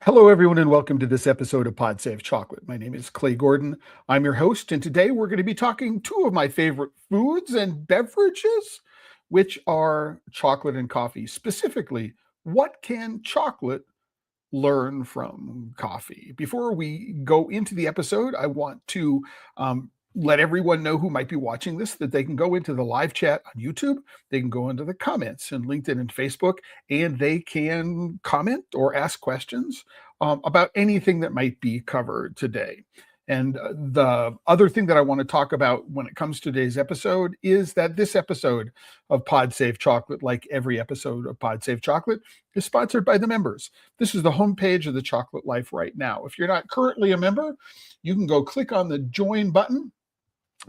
Hello, everyone, and welcome to this episode of Pod Save Chocolate. My name is Clay Gordon. I'm your host, and today we're going to be talking two of my favorite foods and beverages, which are chocolate and coffee. Specifically, what can chocolate learn from coffee? Before we go into the episode, I want to let everyone know who might be watching this that they can go into the live chat on YouTube. They can go into the comments on LinkedIn and Facebook, and they can comment or ask questions about anything that might be covered today. And the other thing that I want to talk about when it comes to today's episode is that this episode of Pod Save Chocolate, like every episode of Pod Save Chocolate, is sponsored by the members. This is the homepage of the Chocolate Life right now. If you're not currently a member, you can go click on the join button.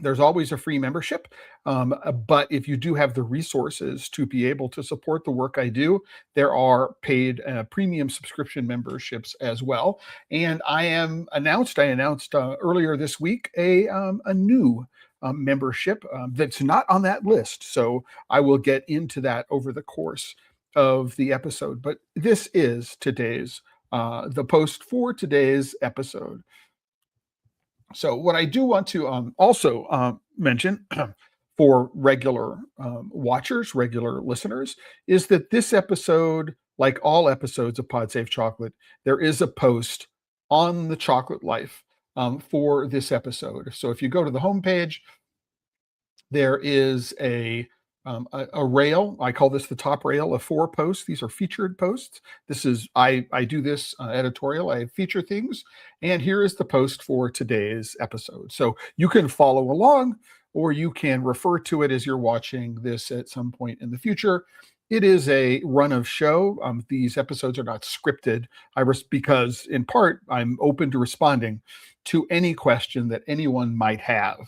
There's always a free membership, but if you do have the resources to be able to support the work I do, there are paid premium subscription memberships as well. And I announced earlier this week a new membership that's not on that list. So I will get into that over the course of the episode. But this is today's the post for today's episode. So what I do want to also mention for regular watchers, regular listeners, is that this episode, like all episodes of Pod Save Chocolate, there is a post on the Chocolate Life for this episode. So if you go to the homepage, there is a rail. I call this the top rail of 4 posts. These are featured posts. This is, I do this editorial. I feature things. And here is the post for today's episode. So you can follow along, or you can refer to it as you're watching this at some point in the future. It is a run of show. These episodes are not scripted. Because in part, I'm open to responding to any question that anyone might have.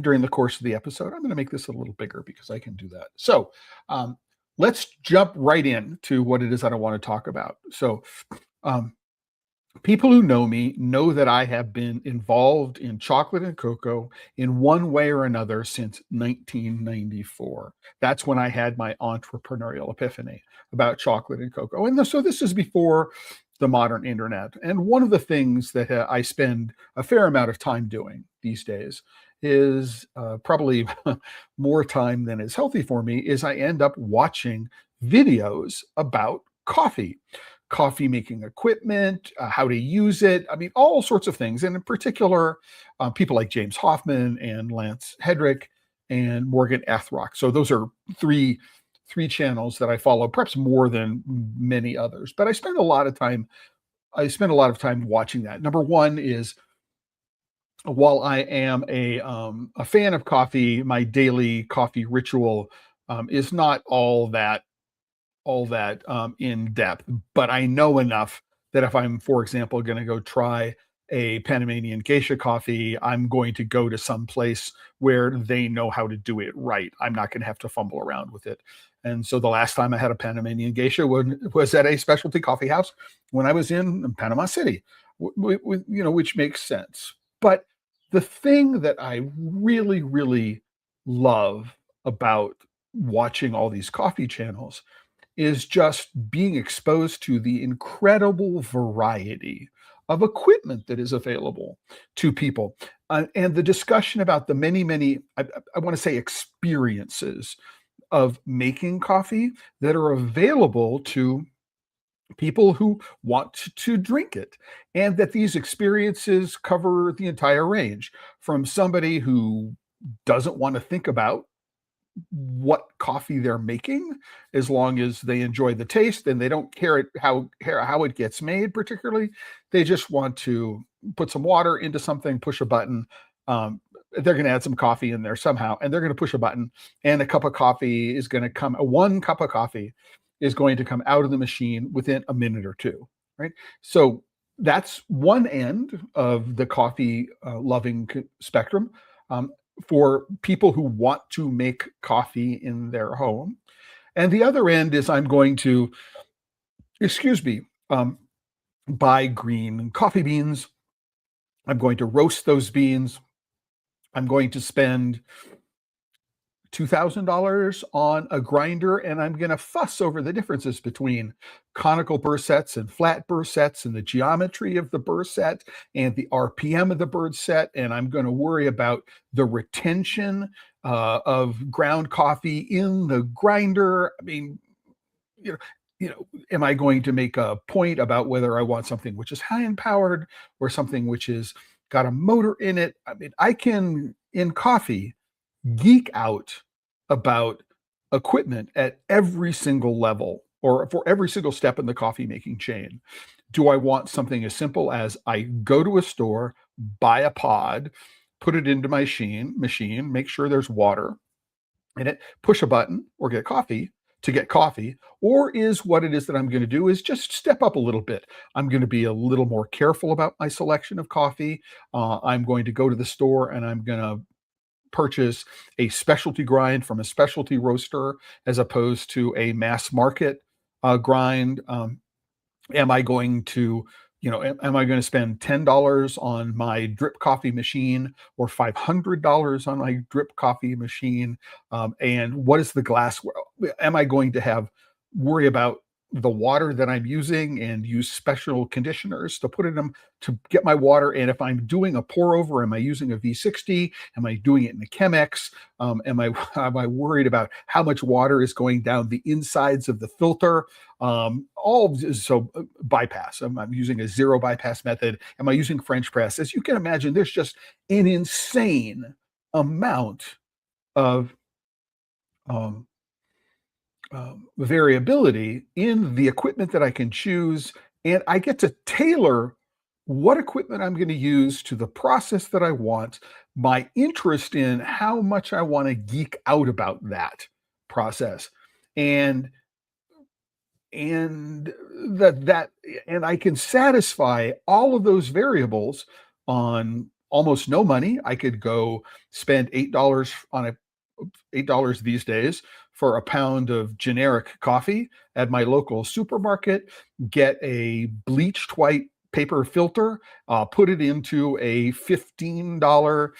During the course of the episode. I'm going to make this a little bigger because I can do that. So let's jump right in to what it is that I want to talk about. So people who know me know that I have been involved in chocolate and cocoa in one way or another since 1994. That's when I had my entrepreneurial epiphany about chocolate and cocoa. And so this is before the modern internet. And one of the things that I spend a fair amount of time doing these days is probably more time than is healthy for me, is I end up watching videos about coffee making equipment, how to use it. I mean, all sorts of things. And in particular, people like James Hoffman and Lance Hedrick and Morgan Eckroth. So those are three channels that I follow, perhaps more than many others. But I spend a lot of time watching that. Number one is, while I am a fan of coffee, my daily coffee ritual is not all that in depth, but I know enough that if I'm, for example, going to go try a Panamanian geisha coffee, I'm going to go to some place where they know how to do it right. I'm not going to have to fumble around with it. And so the last time I had a Panamanian geisha was at a specialty coffee house when I was in Panama City, which makes sense. But the thing that I really, really love about watching all these coffee channels is just being exposed to the incredible variety of equipment that is available to people. And the discussion about the many, many, I want to say, experiences of making coffee that are available to people who want to drink it, and that these experiences cover the entire range from somebody who doesn't want to think about what coffee they're making, as long as they enjoy the taste and they don't care how it gets made particularly. They just want to put some water into something, push a button. They're going to add some coffee in there somehow, and they're going to push a button, and one cup of coffee is going to come out of the machine within a minute or two, right? So that's one end of the coffee loving spectrum. For people who want to make coffee in their home. And the other end is I'm going to, buy green coffee beans. I'm going to roast those beans. I'm going to spend $2,000 on a grinder, and I'm going to fuss over the differences between conical burr sets and flat burr sets and the geometry of the burr set and the RPM of the burr set. And I'm going to worry about the retention of ground coffee in the grinder. I mean, you know, am I going to make a point about whether I want something which is high end powered or something which is got a motor in it? I mean, I can, in coffee, geek out about equipment at every single level or for every single step in the coffee making chain. Do I want something as simple as I go to a store, buy a pod, put it into my machine, make sure there's water in it, push a button or get coffee to get coffee? Or is what it is that I'm going to do is just step up a little bit? I'm going to be a little more careful about my selection of coffee. I'm going to go to the store and I'm going to purchase a specialty grind from a specialty roaster as opposed to a mass market grind. Am I going to, am I going to spend $10 on my drip coffee machine or $500 on my drip coffee machine? And what is the glass? Am I going to worry about the water that I'm using and use special conditioners to put in them to get my water? And if I'm doing a pour over, am I using a V60? Am I doing it in a Chemex? Am I worried about how much water is going down the insides of the filter? Bypass. I'm using a zero bypass method. Am I using French press? As you can imagine, there's just an insane amount of variability in the equipment that I can choose, and I get to tailor what equipment I'm going to use to the process that I want, my interest in how much I want to geek out about that process. And and I can satisfy all of those variables on almost no money. I could go spend $8 these days for a pound of generic coffee at my local supermarket, get a bleached white paper filter, put it into a $15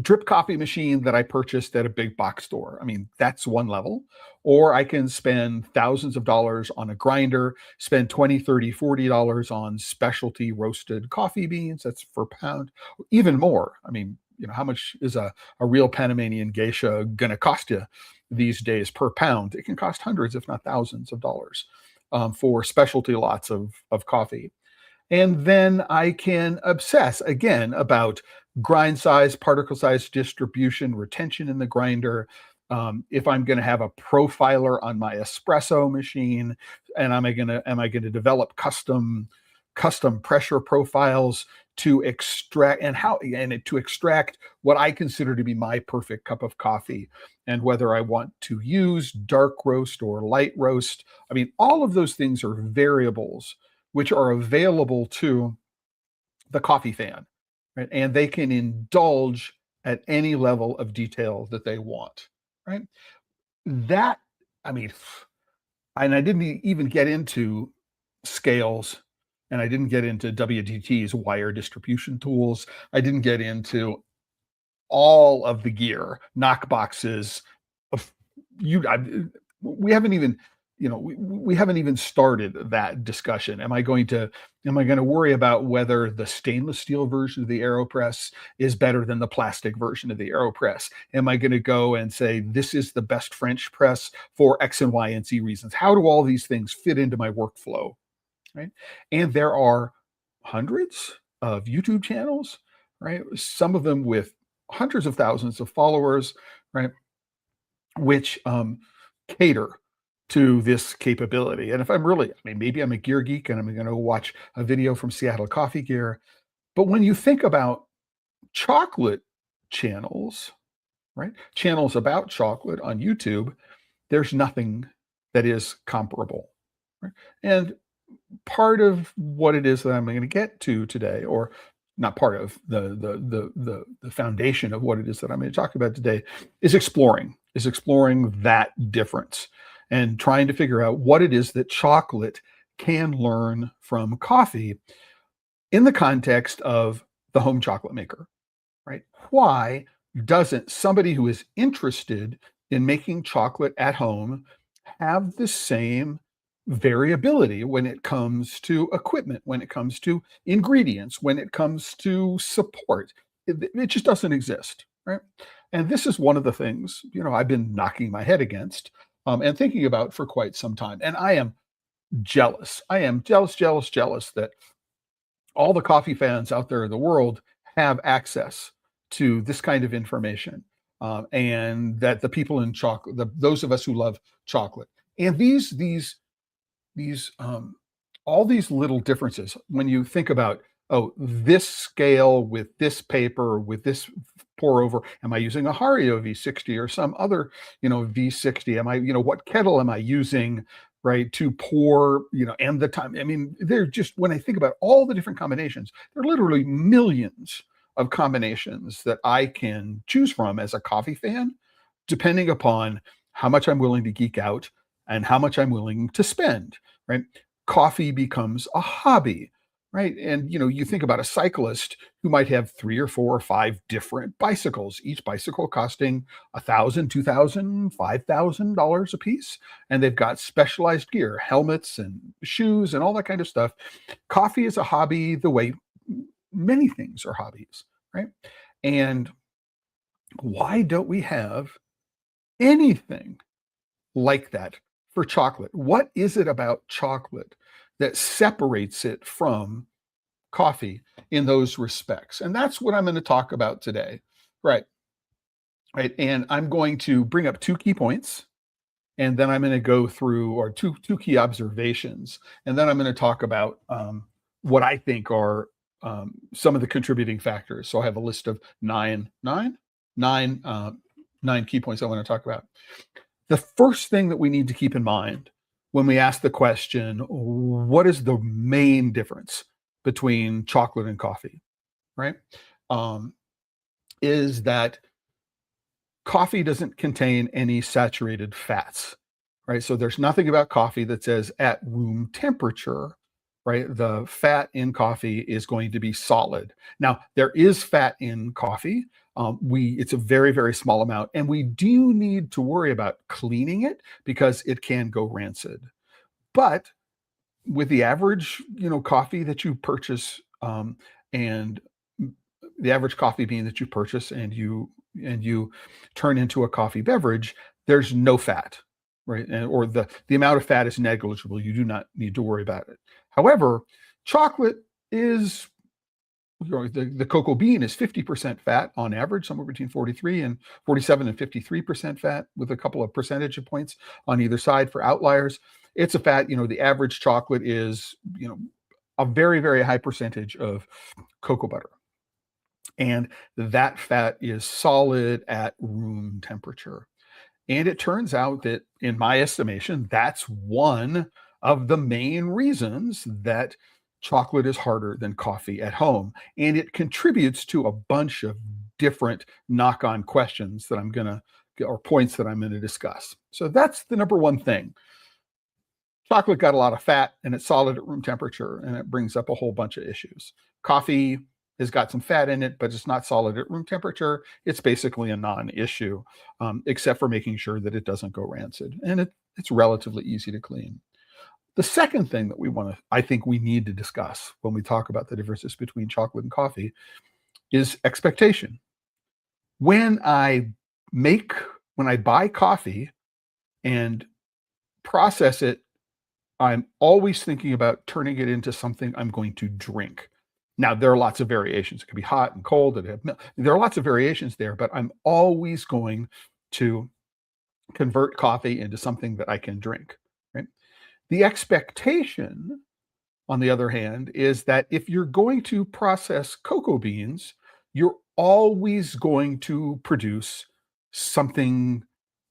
drip coffee machine that I purchased at a big box store. I mean, that's one level. Or I can spend thousands of dollars on a grinder, spend 20, 30, $40 on specialty roasted coffee beans. That's per pound, even more. I mean, how much is a real Panamanian geisha going to cost you these days per pound? It can cost hundreds, if not thousands of dollars for specialty lots of coffee. And then I can obsess again about grind size, particle size distribution, retention in the grinder. If I'm going to have a profiler on my espresso machine, and am I going to develop custom pressure profiles to extract to extract what I consider to be my perfect cup of coffee, and whether I want to use dark roast or light roast. I mean, all of those things are variables which are available to the coffee fan, right? And they can indulge at any level of detail that they want, right? That, I mean, and I didn't even get into scales, and I didn't get into WDT's wire distribution tools. I didn't get into all of the gear, knock boxes. We haven't even, we haven't even started that discussion. Am I going to worry about whether the stainless steel version of the AeroPress is better than the plastic version of the AeroPress? Am I going to go and say this is the best French press for X and Y and Z reasons? How do all these things fit into my workflow? Right? And there are hundreds of YouTube channels, right? Some of them with hundreds of thousands of followers, right? Which cater to this capability. And if I'm really, maybe I'm a gear geek and I'm going to watch a video from Seattle Coffee Gear. But when you think about chocolate channels, right? Channels about chocolate on YouTube, there's nothing that is comparable. Right? And part of what it is that I'm going to get to today, or not part of the foundation of what it is that I'm going to talk about today, is exploring that difference and trying to figure out what it is that chocolate can learn from coffee in the context of the home chocolate maker, right? Why doesn't somebody who is interested in making chocolate at home have the same variability when it comes to equipment, when it comes to ingredients, when it comes to support? It just doesn't exist, right? And this is one of the things, I've been knocking my head against and thinking about for quite some time. And I am jealous. I am jealous that all the coffee fans out there in the world have access to this kind of information, and that the people in chocolate, those of us who love chocolate, and these all these little differences. When you think about, oh, this scale with this paper with this pour over, am I using a Hario V60 or some other V60? Am I what kettle am I using, right, to pour, and the time? I mean, they're just, when I think about all the different combinations, there are literally millions of combinations that I can choose from as a coffee fan, depending upon how much I'm willing to geek out and how much I'm willing to spend, right? Coffee becomes a hobby, right? And you think about a cyclist who might have 3 or 4 or 5 different bicycles, each bicycle costing $1,000, $2,000, $5,000 a piece, and they've got specialized gear, helmets and shoes and all that kind of stuff. Coffee is a hobby the way many things are hobbies, right? And why don't we have anything like that for chocolate? What is it about chocolate that separates it from coffee in those respects? And that's what I'm going to talk about today. Right. Right. And I'm going to bring up 2 key points, and then I'm going to go through, or two key observations, and then I'm going to talk about what I think are some of the contributing factors. So I have a list of nine key points I want to talk about. The first thing that we need to keep in mind when we ask the question, what is the main difference between chocolate and coffee, right? Is that coffee doesn't contain any saturated fats, right? So there's nothing about coffee that says at room temperature, right, the fat in coffee is going to be solid. Now, there is fat in coffee. It's a very, very small amount, and we do need to worry about cleaning it because it can go rancid. But with the average, coffee that you purchase, and the average coffee bean that you purchase and you turn into a coffee beverage, there's no fat, right? Or the amount of fat is negligible. You do not need to worry about it. However, chocolate is, the cocoa bean is 50% fat on average, somewhere between 47 and 53% fat, with a couple of percentage points on either side for outliers. It's a fat, the average chocolate is, a very, very high percentage of cocoa butter. And that fat is solid at room temperature. And it turns out that, in my estimation, that's one of the main reasons that chocolate is harder than coffee at home. And it contributes to a bunch of different knock-on questions that I'm going to, or points that I'm going to discuss. So that's the number one thing. Chocolate got a lot of fat and it's solid at room temperature, and it brings up a whole bunch of issues. Coffee has got some fat in it, but it's not solid at room temperature. It's basically a non-issue, except for making sure that it doesn't go rancid. And it's relatively easy to clean. The second thing that I think we need to discuss when we talk about the differences between chocolate and coffee is expectation. When I buy coffee and process it, I'm always thinking about turning it into something I'm going to drink. Now, there are lots of variations. It could be hot and cold. There are lots of variations there, but I'm always going to convert coffee into something that I can drink, right? The expectation, on the other hand, is that if you're going to process cocoa beans, you're always going to produce something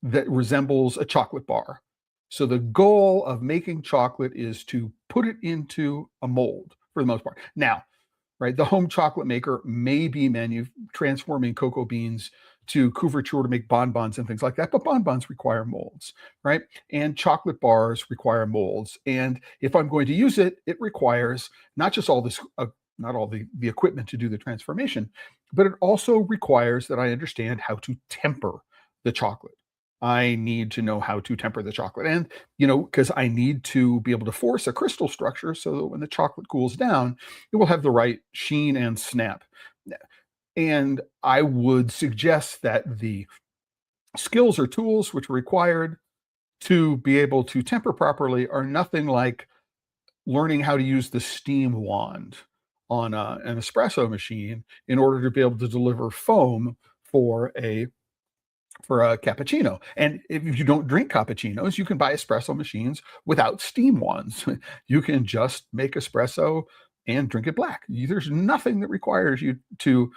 that resembles a chocolate bar. So the goal of making chocolate is to put it into a mold for the most part. Now, right, the home chocolate maker may be transforming cocoa beans to couverture to make bonbons and things like that, but bonbons require molds, right? And chocolate bars require molds. And if I'm going to use it, it requires not just all this not all the equipment to do the transformation, but it also requires that I understand how to temper the chocolate. I need to know how to temper the chocolate. And, because I need to be able to force a crystal structure so that when the chocolate cools down, it will have the right sheen and snap. And I would suggest that the skills or tools which are required to be able to temper properly are nothing like learning how to use the steam wand on an espresso machine in order to be able to deliver foam for a cappuccino. And if you don't drink cappuccinos, you can buy espresso machines without steam wands. You can just make espresso and drink it black. There's nothing that requires you to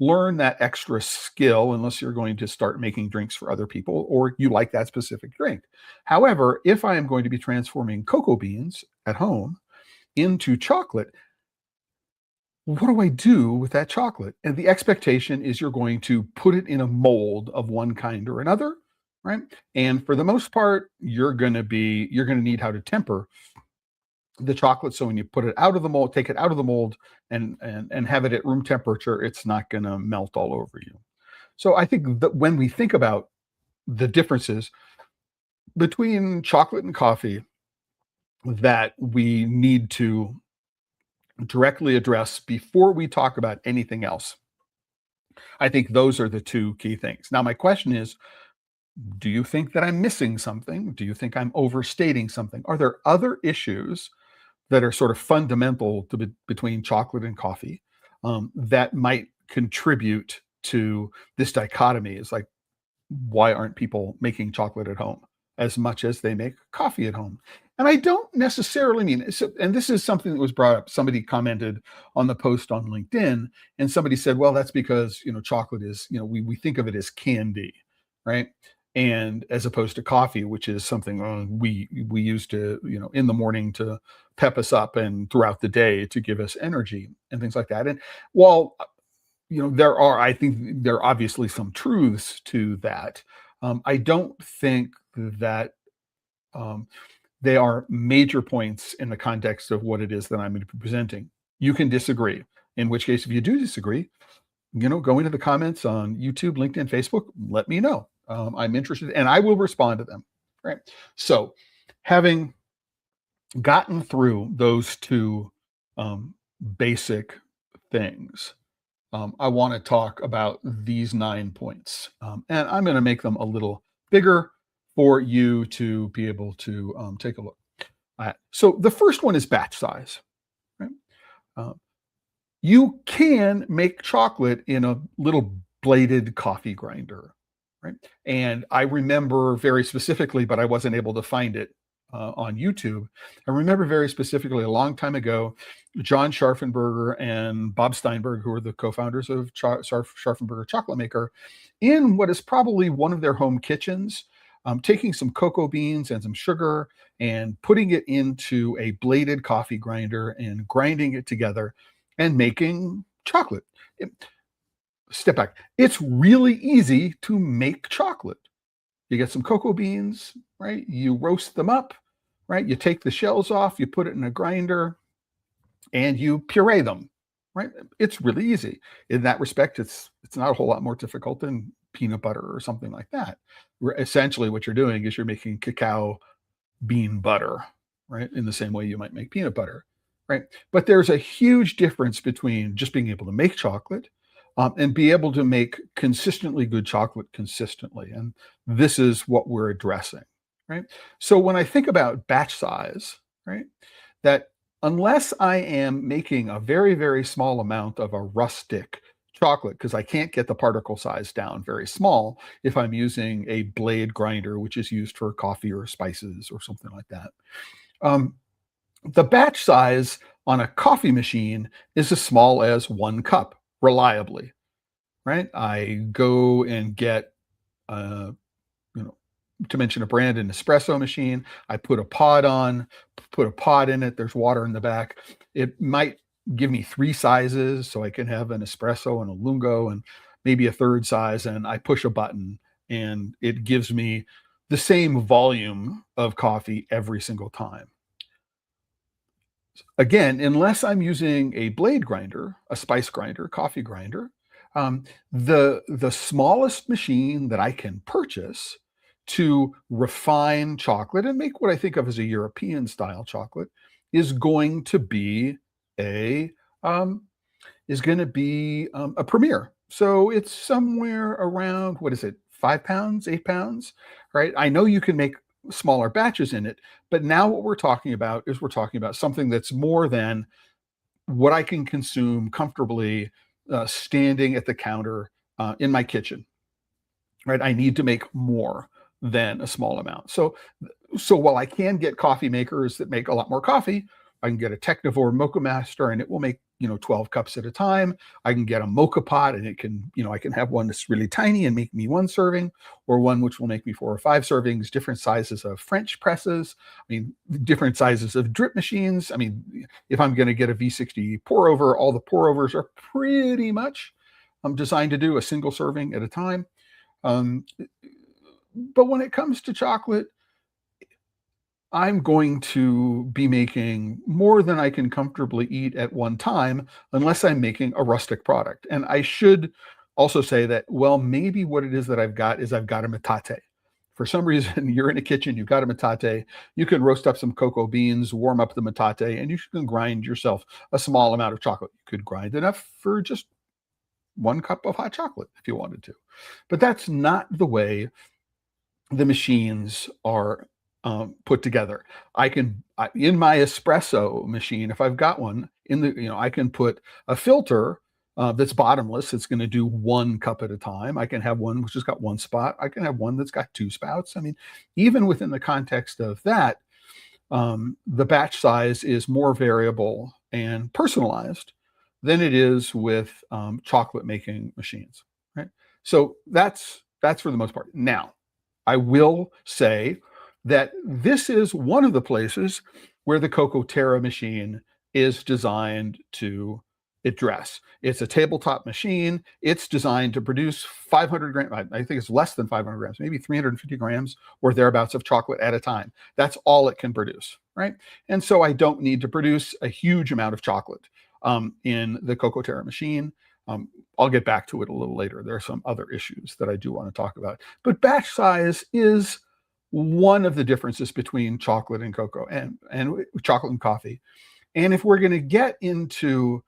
learn that extra skill unless you're going to start making drinks for other people or you like that specific drink. However, if I am going to be transforming cocoa beans at home into chocolate, what do I do with that chocolate? And the expectation is you're going to put it in a mold of one kind or another, right? And for the most part, you're going to need how to temper the chocolate. So when you put it out of the mold, take it out of the mold and have it at room temperature, it's not going to melt all over you. So I think that when we think about the differences between chocolate and coffee that we need to directly address before we talk about anything else, I think those are the two key things. Now, my question is, do you think that I'm missing something? Do you think I'm overstating something? Are there other issues that are sort of fundamental to between chocolate and coffee that might contribute to this dichotomy? Is like, why aren't people making chocolate at home as much as they make coffee at home? And I don't necessarily mean so, and this is something that was brought up. Somebody commented on the post on LinkedIn, and somebody said, well, that's because chocolate is, we think of it as candy, right? And as opposed to coffee, which is something we use to, in the morning to pep us up and throughout the day to give us energy and things like that. And while I think there are obviously some truths to that. I don't think that they are major points in the context of what it is that I'm going to be presenting. You can disagree, in which case, if you do disagree, go into the comments on YouTube, LinkedIn, Facebook, let me know. I'm interested and I will respond to them. Right. So having gotten through those two basic things, I want to talk about these 9 points. And I'm going to make them a little bigger for you to be able to take a look at. So the first one is batch size. Right? You can make chocolate in a little bladed coffee grinder. Right? And I remember very specifically, but I wasn't able to find it on YouTube. I remember very specifically a long time ago, John Scharfenberger and Bob Steinberg, who are the co-founders of Scharfenberger Chocolate Maker, in what is probably one of their home kitchens, taking some cocoa beans and some sugar and putting it into a bladed coffee grinder and grinding it together and making chocolate. Step back. It's really easy to make chocolate. You get some cocoa beans, right? You roast them up, right? You take the shells off, you put it in a grinder, and you puree them, right? It's really easy. In that respect, it's not a whole lot more difficult than peanut butter or something like that. Essentially, what you're doing is you're making cacao bean butter, right? In the same way you might make peanut butter, right? But there's a huge difference between just being able to make chocolate and be able to make consistently good chocolate consistently. And this is what we're addressing, right? So when I think about batch size, right, that unless I am making a very, very small amount of a rustic chocolate, because I can't get the particle size down very small if I'm using a blade grinder, which is used for coffee or spices or something like that. The batch size on a coffee machine is as small as 1 cup, reliably, right? I go and get, to mention a brand, an espresso machine. I put a pod in it. There's water in the back. It might give me 3 sizes, so I can have an espresso and a lungo and maybe a third size. And I push a button and it gives me the same volume of coffee every single time. Again, unless I'm using a blade grinder, a spice grinder, coffee grinder, the smallest machine that I can purchase to refine chocolate and make what I think of as a European style chocolate is going to be a um, a Premier. So it's somewhere around, what is it, 5 pounds, 8 pounds, right? I know you can make smaller batches in it, but now what we're talking about is we're talking about something that's more than what I can consume comfortably standing at the counter in my kitchen, right? I need to make more than a small amount. So while I can get coffee makers that make a lot more coffee, I can get a Technivore Mocha Master and it will make 12 cups at a time. I can get a mocha pot and it can, I can have one that's really tiny and make me one serving, or one which will make me 4 or 5 servings, different sizes of French presses. I mean, different sizes of drip machines. I mean, if I'm going to get a V60 pour over, all the pour overs are pretty much designed to do a single serving at a time. But when it comes to chocolate, I'm going to be making more than I can comfortably eat at one time, unless I'm making a rustic product. And I should also say that, well, maybe what it is that I've got is I've got a metate. For some reason, you're in a kitchen, you've got a metate, you can roast up some cocoa beans, warm up the metate, and you can grind yourself a small amount of chocolate. You could grind enough for just 1 cup of hot chocolate if you wanted to. But that's not the way the machines are put together. In my espresso machine, if I've got one, I can put a filter that's bottomless. It's going to do 1 cup at a time. I can have one which has got 1 spot. I can have one that's got 2 spouts. I mean, even within the context of that, the batch size is more variable and personalized than it is with chocolate making machines, right? So that's for the most part. Now, I will say that this is one of the places where the Cocoa Terra machine is designed to address. It's a tabletop machine. It's designed to produce 500 grams. I think it's less than 500 grams, maybe 350 grams or thereabouts of chocolate at a time. That's all it can produce, right? And so I don't need to produce a huge amount of chocolate in the Cocoa Terra machine. I'll get back to it a little later. There are some other issues that I do want to talk about. But batch size is one of the differences between chocolate and cocoa and chocolate and coffee. And if we're going to get into,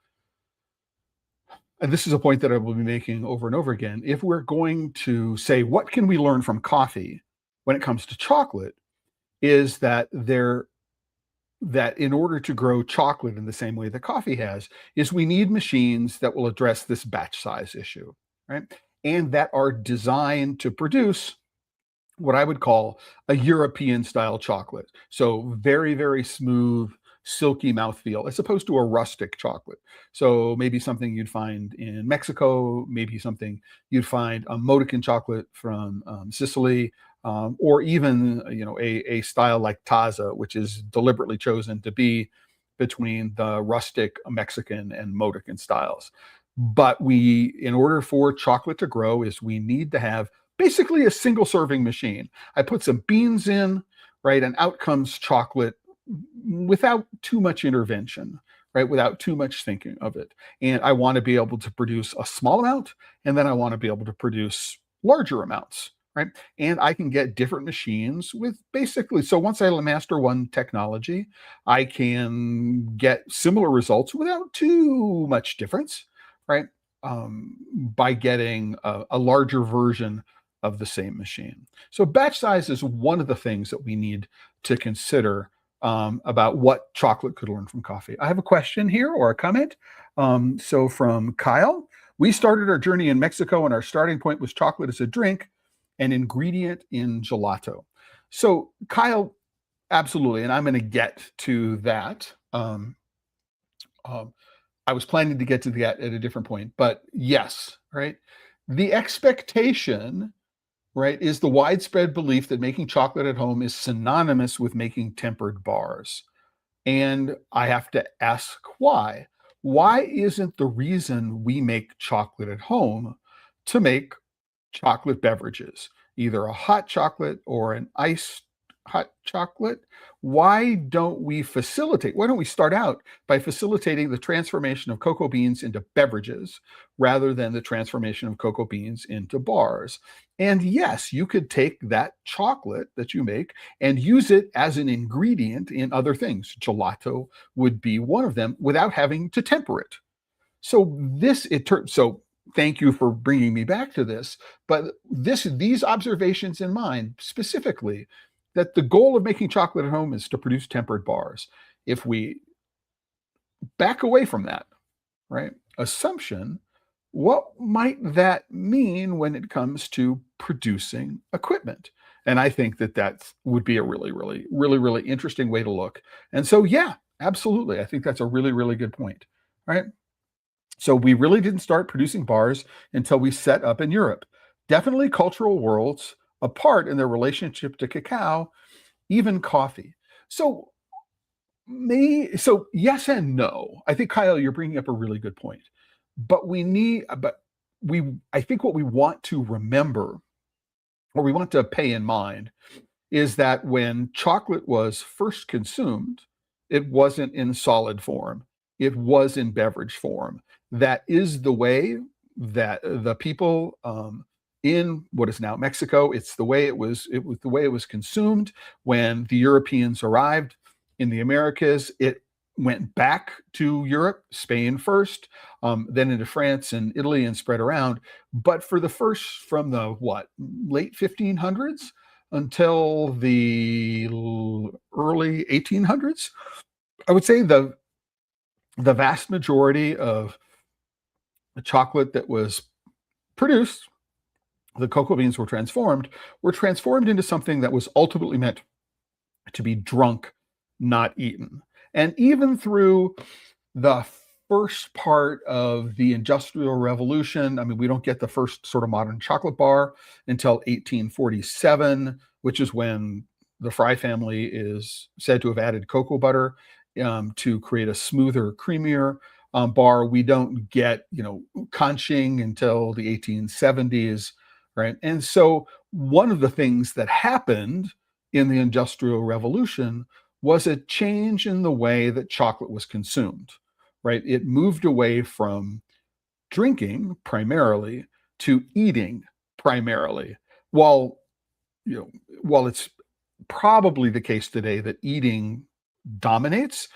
and this is a point that I will be making over and over again, if we're going to say, what can we learn from coffee when it comes to chocolate, is that in order to grow chocolate in the same way that coffee has, is we need machines that will address this batch size issue, right? And that are designed to produce what I would call a European style chocolate. So very, very smooth, silky mouthfeel, as opposed to a rustic chocolate. So maybe something you'd find in Mexico, maybe something you'd find a Modican chocolate from Sicily, or even a style like Taza, which is deliberately chosen to be between the rustic Mexican and Modican styles. But in order for chocolate to grow, is we need to have basically a single serving machine. I put some beans in, right, and out comes chocolate without too much intervention, right, without too much thinking of it. And I want to be able to produce a small amount, and then I want to be able to produce larger amounts, right? And I can get different machines with basically, so once I master one technology, I can get similar results without too much difference, right? By getting a larger version of the same machine. So batch size is one of the things that we need to consider about what chocolate could learn from coffee. I have a question here or a comment. So from Kyle, we started our journey in Mexico and our starting point was chocolate as a drink, an ingredient in gelato. So Kyle, absolutely. And I'm going to get to that. I was planning to get to that at a different point, but yes, right? The expectation, right, is the widespread belief that making chocolate at home is synonymous with making tempered bars. And I have to ask why. Why isn't the reason we make chocolate at home to make chocolate beverages, either a hot chocolate or an iced hot chocolate, why don't we start out by facilitating the transformation of cocoa beans into beverages rather than the transformation of cocoa beans into bars? And yes, you could take that chocolate that you make and use it as an ingredient in other things. Gelato would be one of them without having to temper it. So thank you for bringing me back to this, but these observations in mind specifically, that the goal of making chocolate at home is to produce tempered bars. If we back away from that, right, assumption, what might that mean when it comes to producing equipment? And I think that would be a really, really, really, really interesting way to look. And so, yeah, absolutely. I think that's a really, really good point. Right. So we really didn't start producing bars until we set up in Europe. Definitely cultural worlds apart in their relationship to cacao, even coffee. So so yes and no. I think, Kyle, you're bringing up a really good point. But I think what we want to remember, or we want to pay in mind, is that when chocolate was first consumed, it wasn't in solid form. It was in beverage form. That is the way that the people in what is now Mexico, it was the way it was consumed when the Europeans arrived in the Americas. It went back to Europe, Spain first, then into France and Italy and spread around. But from the late 1500s until the early 1800s, I would say the vast majority of the chocolate that was produced, the cocoa beans were transformed into something that was ultimately meant to be drunk, not eaten. And even through the first part of the Industrial Revolution, I mean, we don't get the first sort of modern chocolate bar until 1847, which is when the Fry family is said to have added cocoa butter to create a smoother, creamier bar. We don't get, conching until the 1870s, right? And so one of the things that happened in the Industrial Revolution was a change in the way that chocolate was consumed, right? It moved away from drinking primarily to eating primarily. While, while it's probably the case today that eating dominates,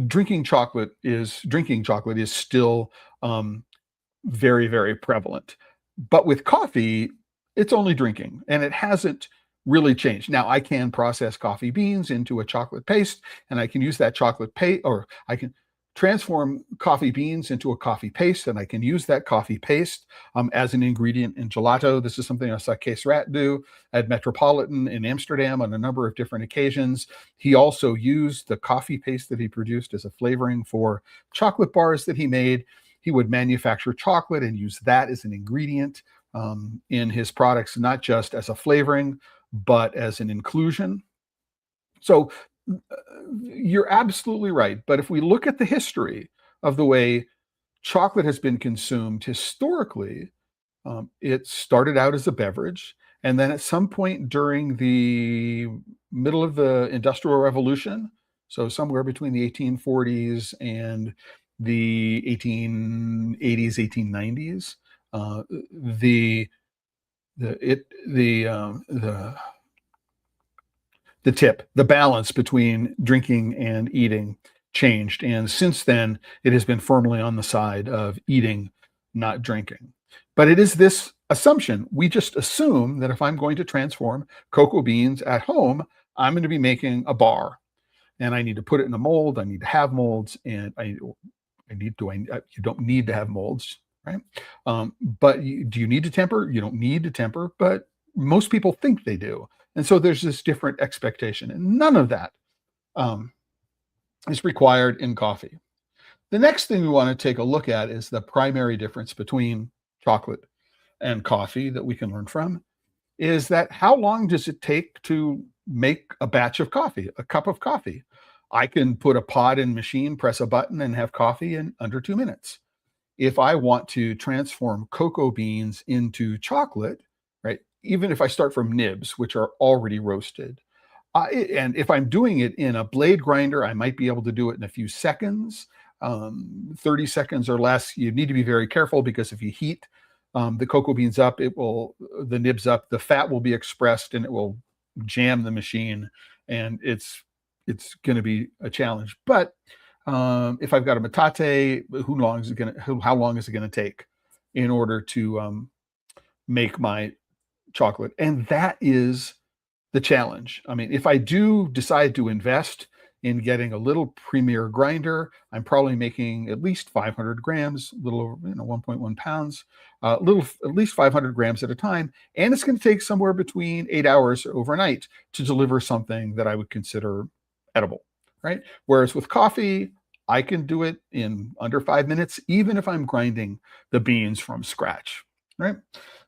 drinking chocolate is still very, very prevalent. But with coffee, it's only drinking, and it hasn't really changed. Now, I can process coffee beans into a chocolate paste, and I can use that chocolate paste, or I can transform coffee beans into a coffee paste, and I can use that coffee paste as an ingredient in gelato. This is something I saw Kees Rat do at Metropolitan in Amsterdam on a number of different occasions. He also used the coffee paste that he produced as a flavoring for chocolate bars that he made. He would manufacture chocolate and use that as an ingredient in his products, not just as a flavoring, but as an inclusion. So you're absolutely right. But if we look at the history of the way chocolate has been consumed historically, it started out as a beverage. And then at some point during the middle of the Industrial Revolution, so somewhere between the 1840s and the 1880s, 1890s, the the balance between drinking and eating changed. And since then, it has been firmly on the side of eating, not drinking. But it is this assumption. We just assume that if I'm going to transform cocoa beans at home, I'm going to be making a bar. And I need to put it in a mold. I need to have molds. And you don't need to have molds, right? But do you need to temper? You don't need to temper, but most people think they do. And so there's this different expectation, and none of that is required in coffee. The next thing we want to take a look at is the primary difference between chocolate and coffee that we can learn from is that how long does it take to make a batch of coffee, a cup of coffee? I can put a pod in machine, press a button, and have coffee in under 2 minutes. If I want to transform cocoa beans into chocolate, right, even if I start from nibs, which are already roasted, And if I'm doing it in a blade grinder, I might be able to do it in a few seconds, 30 seconds or less. You need to be very careful because if you heat the cocoa beans up, the nibs up, the fat will be expressed and it will jam the machine, and it's going to be a challenge. But if I've got a metate, how long is it going to take in order to make my chocolate? And that is the challenge. I mean, if I do decide to invest in getting a little premier grinder, I'm probably making at least 500 grams, a little over 1.1 pounds, at least 500 grams at a time. And it's going to take somewhere between 8 hours overnight to deliver something that I would consider edible, right? Whereas with coffee, I can do it in under 5 minutes, even if I'm grinding the beans from scratch, right?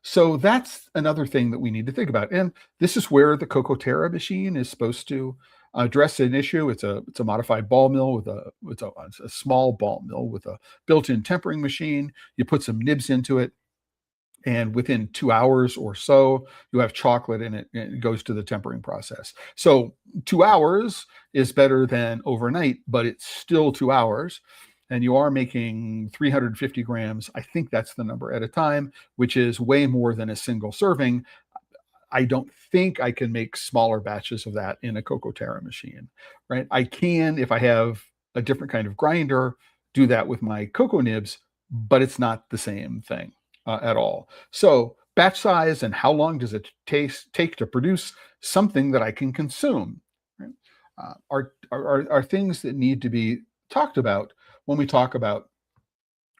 So that's another thing that we need to think about. And this is where the Cocoa Terra machine is supposed to address an issue. It's a modified ball mill with a small ball mill with a built-in tempering machine. You put some nibs into it, and within 2 hours or so, you have chocolate in it, and it goes to the tempering process. So 2 hours is better than overnight, but it's still 2 hours. And you are making 350 grams, I think that's the number, at a time, which is way more than a single serving. I don't think I can make smaller batches of that in a Cocoa Terra machine, right? I can, if I have a different kind of grinder, do that with my cocoa nibs, but it's not the same thing at all. So batch size and how long does it take to produce something that I can consume, right? Are things that need to be talked about when we talk about,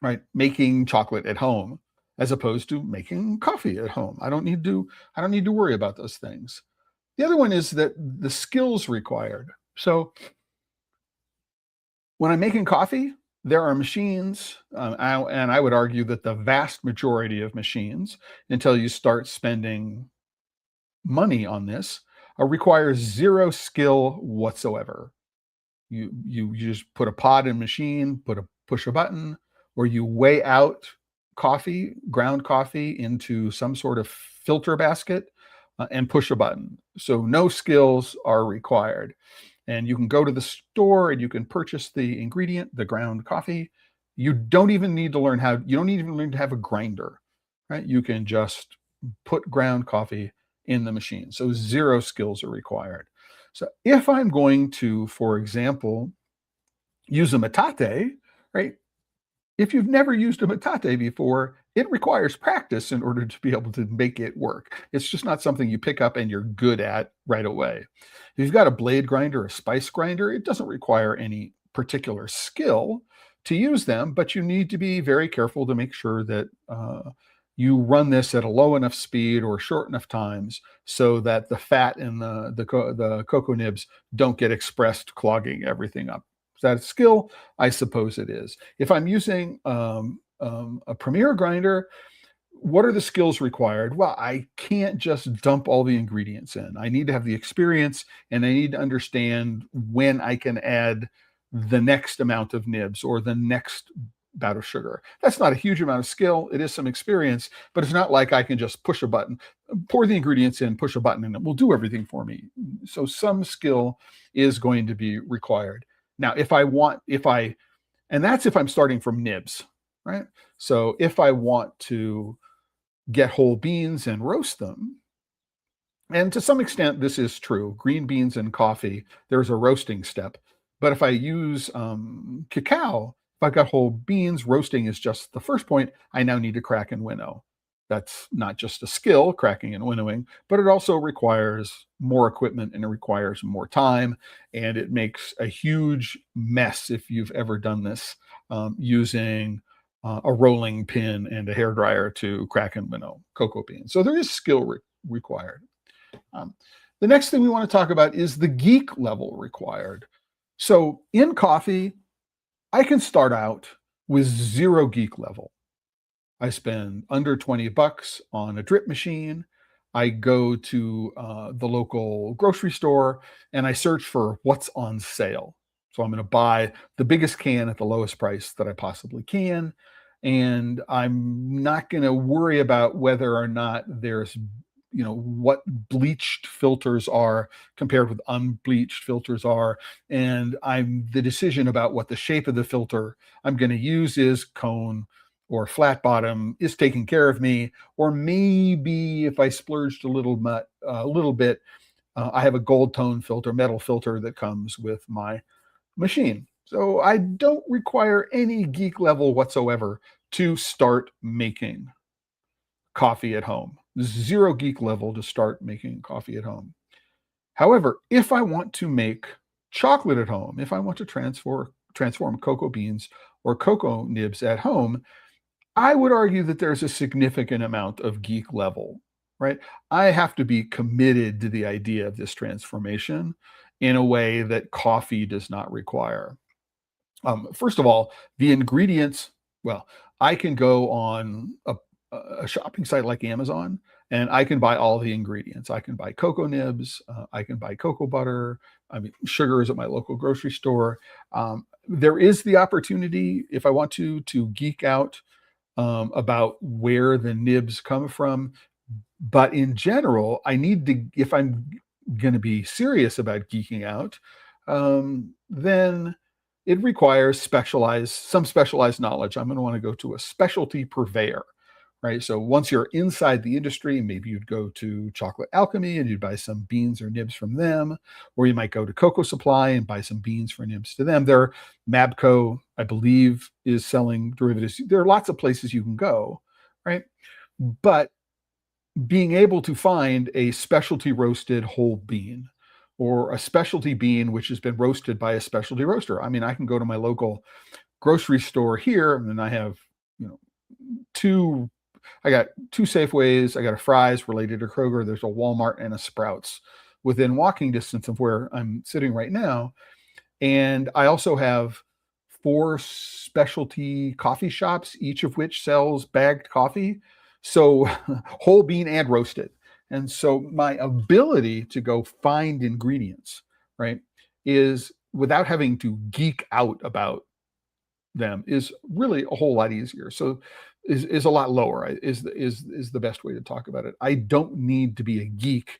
right, making chocolate at home as opposed to making coffee at home. I don't need to worry about those things. The other one is that the skills required. So when I'm making coffee, there are machines, and I would argue that the vast majority of machines, until you start spending money on this, requires zero skill whatsoever. You just put a pod in a machine, push a button, or you weigh out ground coffee into some sort of filter basket, and push a button. So no skills are required. And you can go to the store and you can purchase the ingredient, the ground coffee. You don't even need to learn to have a grinder, right? You can just put ground coffee in the machine. So zero skills are required. So if I'm going to, for example, use a metate, right? If you've never used a metate before, it requires practice in order to be able to make it work. It's just not something you pick up and you're good at right away. If you've got a blade grinder, a spice grinder, it doesn't require any particular skill to use them, but you need to be very careful to make sure that you run this at a low enough speed or short enough times so that the fat in the cocoa nibs don't get expressed, clogging everything up. Is that a skill? I suppose it is. If I'm using a Premier grinder, what are the skills required? Well, I can't just dump all the ingredients in. I need to have the experience, and I need to understand when I can add the next amount of nibs or the next bout of sugar. That's not a huge amount of skill. It is some experience, but it's not like I can just push a button, pour the ingredients in, push a button, and it will do everything for me. So some skill is going to be required. Now, and that's if I'm starting from nibs, right? So if I want to get whole beans and roast them, and to some extent this is true, green beans and coffee, there's a roasting step. But if I use cacao, if I've got whole beans, roasting is just the first point. I now need to crack and winnow. That's not just a skill, cracking and winnowing, but it also requires more equipment and it requires more time. And it makes a huge mess if you've ever done this using a rolling pin and a hairdryer to crack and winnow cocoa beans. So there is skill required. The next thing we want to talk about is the geek level required. So in coffee, I can start out with zero geek level. I spend under $20 on a drip machine. I go to the local grocery store and I search for what's on sale. So I'm going to buy the biggest can at the lowest price that I possibly can. And I'm not going to worry about whether or not there's what bleached filters are compared with unbleached filters are. And the decision about what the shape of the filter I'm going to use is cone or flat bottom is taking care of me. Or maybe if I splurged a little bit, I have a gold tone filter, metal filter that comes with my machine. So I don't require any geek level whatsoever to start making coffee at home. Zero geek level to start making coffee at home. However, if I want to make chocolate at home, if I want to transform cocoa beans or cocoa nibs at home, I would argue that there's a significant amount of geek level, right? I have to be committed to the idea of this transformation in a way that coffee does not require. First of all, the ingredients, well, I can go on a shopping site like Amazon and I can buy all the ingredients. I can buy cocoa nibs, I can buy cocoa butter, I mean, sugar is at my local grocery store. There is the opportunity, if I want to geek out about where the nibs come from. But in general, I need to, if I'm going to be serious about geeking out, then it requires some specialized knowledge. I'm going to want to go to a specialty purveyor, right? So once you're inside the industry, maybe you'd go to Chocolate Alchemy and you'd buy some beans or nibs from them, or you might go to Cocoa Supply and buy some beans for nibs to them. Mabco, I believe, is selling derivatives. There are lots of places you can go, right? But being able to find a specialty roasted whole bean or a specialty bean which has been roasted by a specialty roaster. I mean, I can go to my local grocery store here and I have, I got two Safeways, I got a Fry's related to Kroger, there's a Walmart and a Sprouts within walking distance of where I'm sitting right now. And I also have 4 specialty coffee shops, each of which sells bagged coffee. So whole bean and roasted. And so my ability to go find ingredients, right, is without having to geek out about them is really a whole lot easier. So is a lot lower is the best way to talk about it. I don't need to be a geek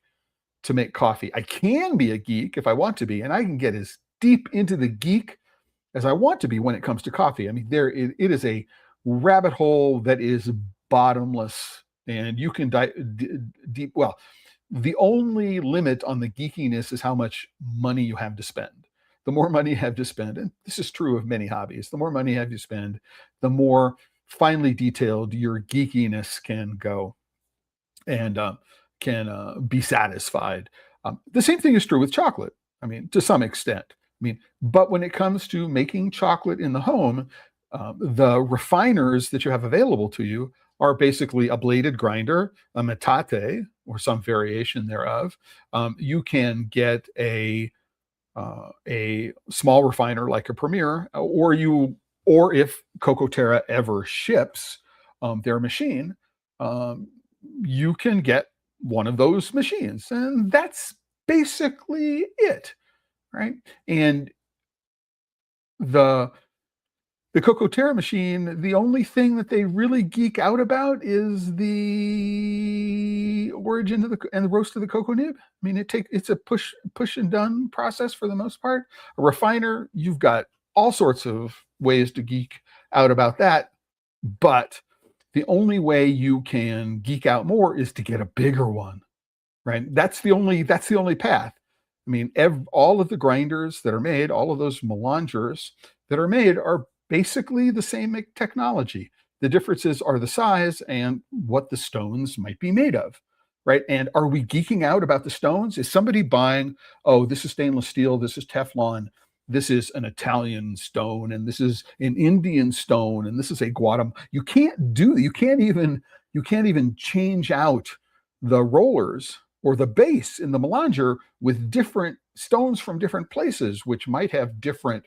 to make coffee. I can be a geek if I want to be, and I can get as deep into the geek as I want to be when it comes to coffee. I mean, it is a rabbit hole that is bottomless, and you can dive deep. Well, the only limit on the geekiness is how much money you have to spend. The more money you have to spend, and this is true of many hobbies, the more money you have to spend, the more finely detailed your geekiness can go and can be satisfied. The same thing is true with chocolate. I mean, to some extent. I mean, but when it comes to making chocolate in the home, the refiners that you have available to you are basically a bladed grinder, a metate, or some variation thereof. You can get a small refiner like a Premier, or if Cocoa Terra ever ships their machine, you can get one of those machines, and that's basically it, right? And the Cocoa Terra machine, the only thing that they really geek out about is the origin of and the roast of the cocoa nib. I mean, it's a push and done process for the most part. A refiner, you've got all sorts of ways to geek out about that, but the only way you can geek out more is to get a bigger one, right? That's the only path. I mean, all of the grinders that are made, all of those melangers that are made are basically the same technology. The differences are the size and what the stones might be made of, right? And are we geeking out about the stones? Is somebody buying, oh, this is stainless steel, this is Teflon, this is an Italian stone, and this is an Indian stone, and this is a Guatemalan. You can't even change out the rollers or the base in the melanger with different stones from different places, which might have different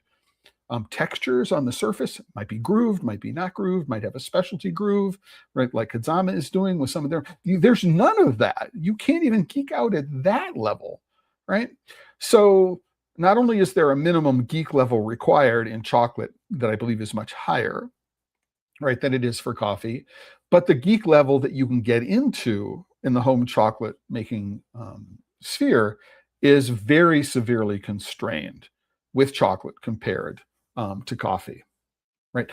textures on the surface, might be grooved, might be not grooved, might have a specialty groove, right? Like Kazama is doing with some of there's none of that. You can't even geek out at that level, right? So not only is there a minimum geek level required in chocolate that I believe is much higher, right, than it is for coffee. But the geek level that you can get into in the home chocolate making sphere is very severely constrained with chocolate compared to coffee, right?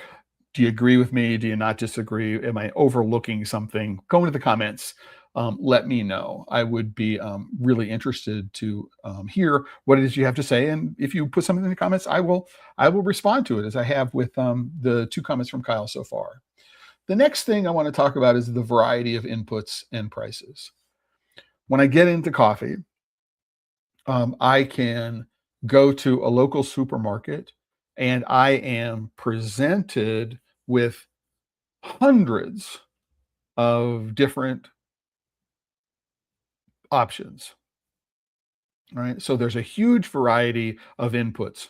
Do you agree with me? Do you not disagree? Am I overlooking something? Go into the comments. Let me know. I would be really interested to hear what it is you have to say. And if you put something in the comments, I will respond to it, as I have with the 2 comments from Kyle so far. The next thing I want to talk about is the variety of inputs and prices. When I get into coffee, I can go to a local supermarket and I am presented with hundreds of different options, right? So there's a huge variety of inputs.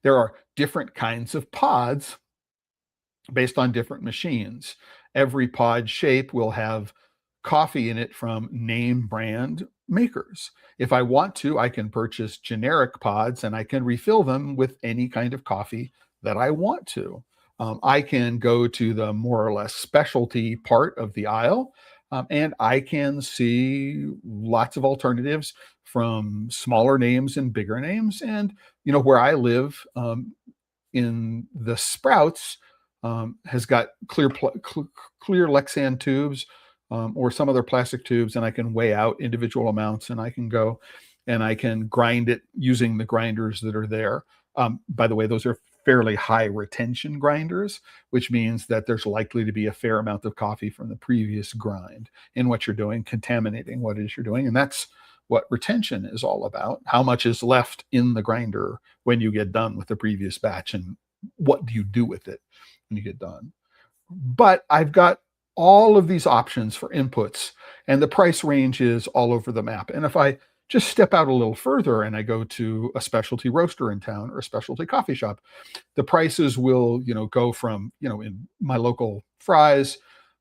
There are different kinds of pods based on different machines. Every pod shape will have coffee in it from name brand makers. If I want to, I can purchase generic pods and I can refill them with any kind of coffee that I want to. I can go to the more or less specialty part of the aisle, and I can see lots of alternatives from smaller names and bigger names. And where I live, in the Sprouts, has got clear Lexan tubes, or some other plastic tubes, and I can weigh out individual amounts, and I can go and I can grind it using the grinders that are there. By the way, those are fairly high retention grinders, which means that there's likely to be a fair amount of coffee from the previous grind in what you're doing, contaminating what it is you're doing. And that's what retention is all about. How much is left in the grinder when you get done with the previous batch, and what do you do with it when you get done? But I've got all of these options for inputs, and the price range is all over the map. And if I just step out a little further and I go to a specialty roaster in town or a specialty coffee shop, the prices will, go from, in my local Fry's,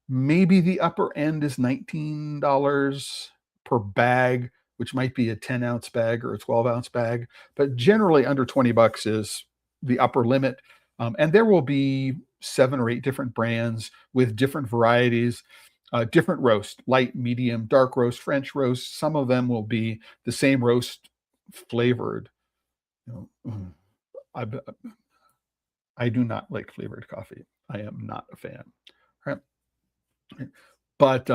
maybe the upper end is $19 per bag, which might be a 10-ounce bag or a 12-ounce bag, but generally under $20 is the upper limit. And there will be 7 or 8 different brands with different varieties, different roast, light, medium, dark roast, French roast. Some of them will be the same roast flavored. I, I do not like flavored coffee. I am not a fan. Right? But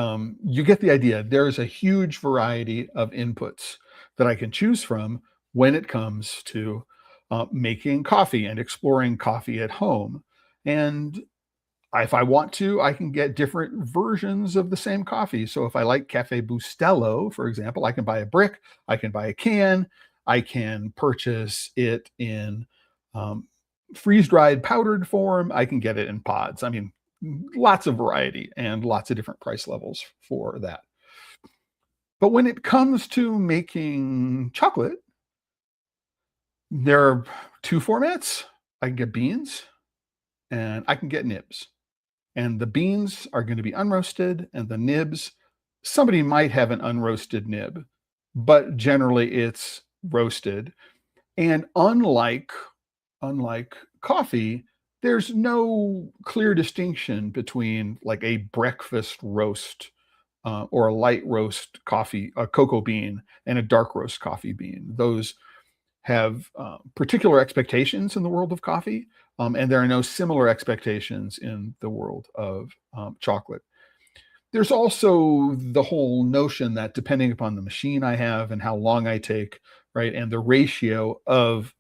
you get the idea. There's a huge variety of inputs that I can choose from when it comes to making coffee and exploring coffee at home. And if I want to, I can get different versions of the same coffee. So if I like Cafe Bustelo, for example, I can buy a brick, I can buy a can, I can purchase it in freeze-dried powdered form, I can get it in pods. I mean, lots of variety and lots of different price levels for that. But when it comes to making chocolate, there are 2 formats. I can get beans and I can get nibs. And the beans are going to be unroasted, and the nibs, somebody might have an unroasted nib, but generally it's roasted. And unlike coffee, there's no clear distinction between like a breakfast roast or a light roast coffee, a cocoa bean, and a dark roast coffee bean. Those have particular expectations in the world of coffee, and there are no similar expectations in the world of chocolate. There's also the whole notion that depending upon the machine I have and how long I take, right, and the ratio of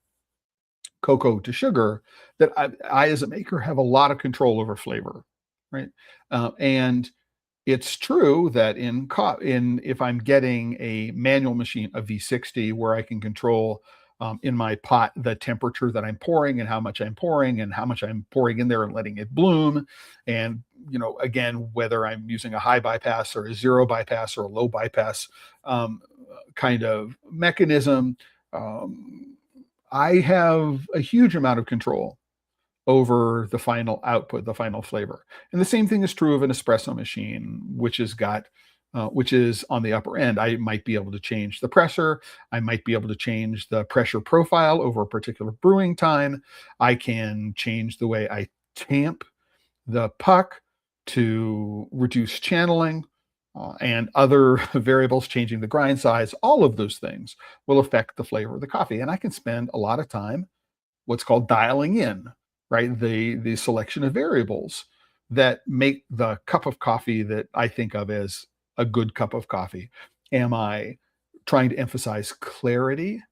cocoa to sugar, that I as a maker have a lot of control over flavor, right? And it's true that if I'm getting a manual machine, a V60, where I can control in my pot the temperature that I'm pouring and how much I'm pouring and how much I'm pouring in there and letting it bloom, and again, whether I'm using a high bypass or a zero bypass or a low bypass kind of mechanism, I have a huge amount of control over the final output, the final flavor. And the same thing is true of an espresso machine, which is on the upper end. I might be able to change the pressure. I might be able to change the pressure profile over a particular brewing time. I can change the way I tamp the puck to reduce channeling and other variables, changing the grind size, all of those things will affect the flavor of the coffee. And I can spend a lot of time what's called dialing in, right? The selection of variables that make the cup of coffee that I think of as a good cup of coffee. Am I trying to emphasize clarity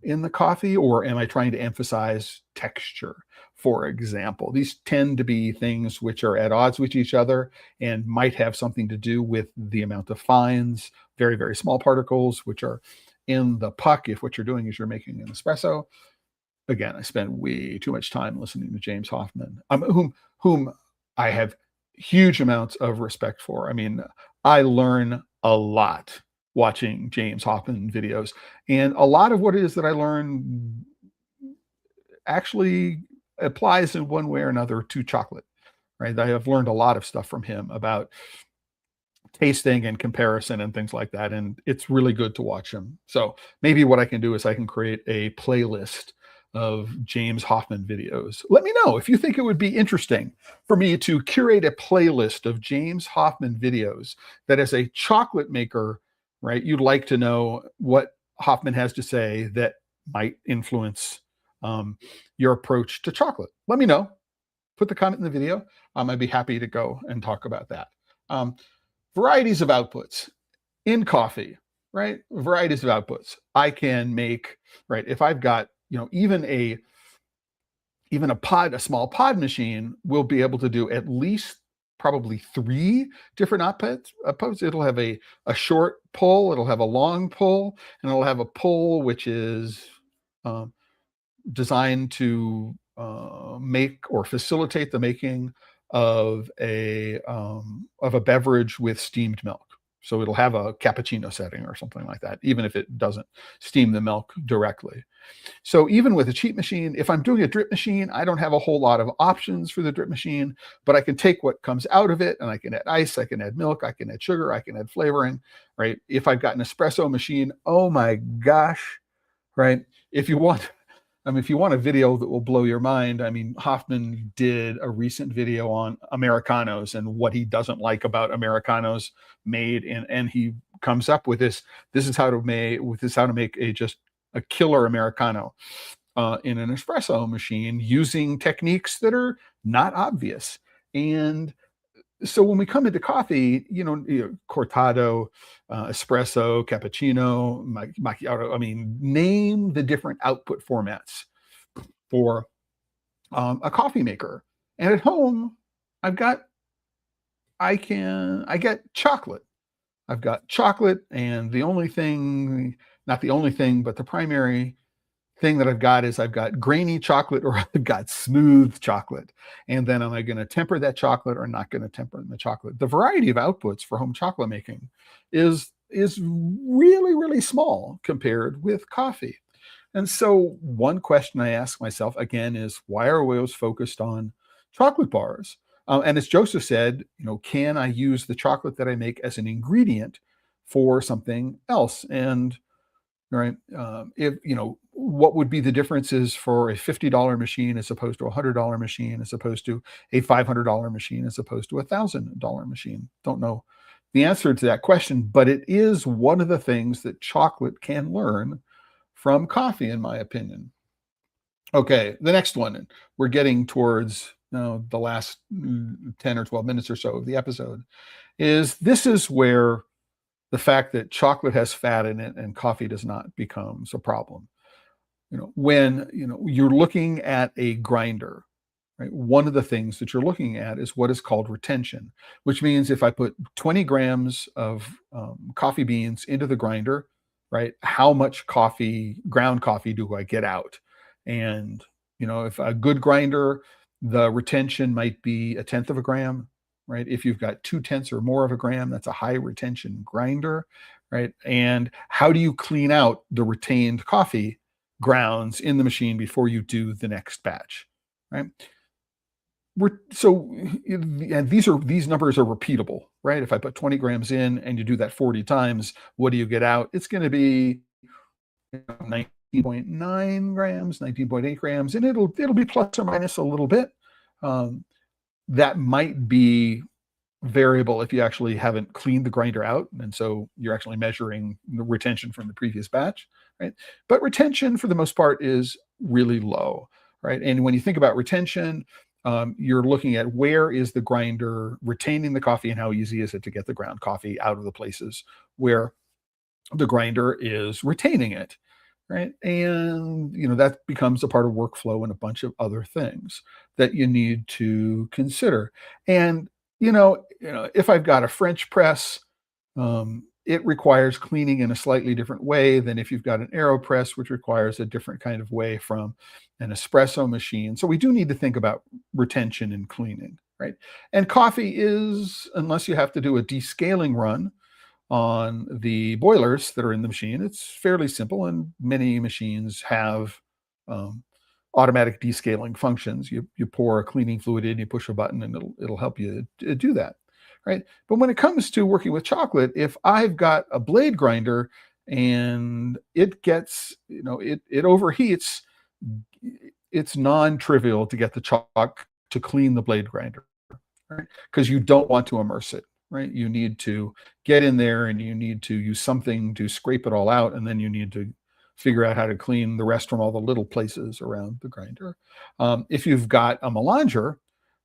in the coffee, or am I trying to emphasize texture? For example, these tend to be things which are at odds with each other and might have something to do with the amount of fines, very, very small particles, which are in the puck. If what you're doing is you're making an espresso, again, I spend way too much time listening to James Hoffman, whom I have huge amounts of respect for. I mean, I learn a lot watching James Hoffman videos, and a lot of what it is that I learn actually applies in one way or another to chocolate, right? I have learned a lot of stuff from him about tasting and comparison and things like that, and it's really good to watch him. So maybe what I can do is I can create a playlist of James Hoffman videos. Let me know if you think it would be interesting for me to curate a playlist of James Hoffman videos that, as a chocolate maker, right, you'd like to know what Hoffman has to say that might influence your approach to chocolate. Let me know. Put the comment in the video. I'd be happy to go and talk about that. Varieties of outputs in coffee, right? Varieties of outputs. I can make, right, if I've got, even a small pod machine will be able to do at least probably 3 different outputs. It'll have a short pull, it'll have a long pull, and it'll have a pull which is designed to make or facilitate the making of a beverage with steamed milk. So it'll have a cappuccino setting or something like that, even if it doesn't steam the milk directly. So even with a cheap machine, if I'm doing a drip machine, I don't have a whole lot of options for the drip machine, but I can take what comes out of it and I can add ice, I can add milk, I can add sugar, I can add flavoring, right? If I've got an espresso machine, oh my gosh, right? If you want a video that will blow your mind, Hoffman did a recent video on Americanos and what he doesn't like about Americanos made, and he comes up with this is how to make a killer Americano in an espresso machine using techniques that are not obvious. And so when we come into coffee, cortado, espresso, cappuccino, macchiato, name the different output formats for a coffee maker. And at home, I get chocolate. I've got chocolate, and not the only thing, but the primary thing that I've got grainy chocolate, or I've got smooth chocolate. And then am I going to temper that chocolate or not going to temper the chocolate? The variety of outputs for home chocolate making is really, really small compared with coffee. And so one question I ask myself again is, why are we always focused on chocolate bars? And as Joseph said, can I use the chocolate that I make as an ingredient for something else? And right, if what would be the differences for a $50 machine as opposed to a $100 machine, as opposed to a $500 machine, as opposed to a $1,000 machine? Don't know the answer to that question, but it is one of the things that chocolate can learn from coffee, in my opinion. Okay, the next one, we're getting towards the last 10 or 12 minutes or so of the episode, this is where the fact that chocolate has fat in it and coffee does not becomes a problem. When you're looking at a grinder, right, one of the things that you're looking at is what is called retention, which means if I put 20 grams of coffee beans into the grinder, right, how much ground coffee do I get out? And if a good grinder, the retention might be 1/10 of a gram, right? If you've got 2/10 or more of a gram, that's a high retention grinder, right? And how do you clean out the retained coffee grounds in the machine before you do the next batch, right? And these numbers are repeatable, right? If I put 20 grams in and you do that 40 times, what do you get out? It's going to be 19.9 grams, 19.8 grams, and it'll be plus or minus a little bit. that might be variable if you actually haven't cleaned the grinder out, and so you're actually measuring the retention from the previous batch, right? But retention for the most part is really low, right? And when you think about retention, you're looking at where is the grinder retaining the coffee and how easy is it to get the ground coffee out of the places where the grinder is retaining it, right? And that becomes a part of workflow and a bunch of other things that you need to consider. And if I've got a French press, it requires cleaning in a slightly different way than if you've got an AeroPress, which requires a different kind of way from an espresso machine. So we do need to think about retention and cleaning, right? And coffee is, unless you have to do a descaling run on the boilers that are in the machine, it's fairly simple, and many machines have um, automatic descaling functions. You pour a cleaning fluid in, you push a button, and it'll help you do that, right? But when it comes to working with chocolate, if I've got a blade grinder and it gets, it overheats, it's non-trivial to get the chalk to clean the blade grinder, right? Because you don't want to immerse it, right? You need to get in there and you need to use something to scrape it all out, and then you need to figure out how to clean the rest from all the little places around the grinder. If you've got a melanger,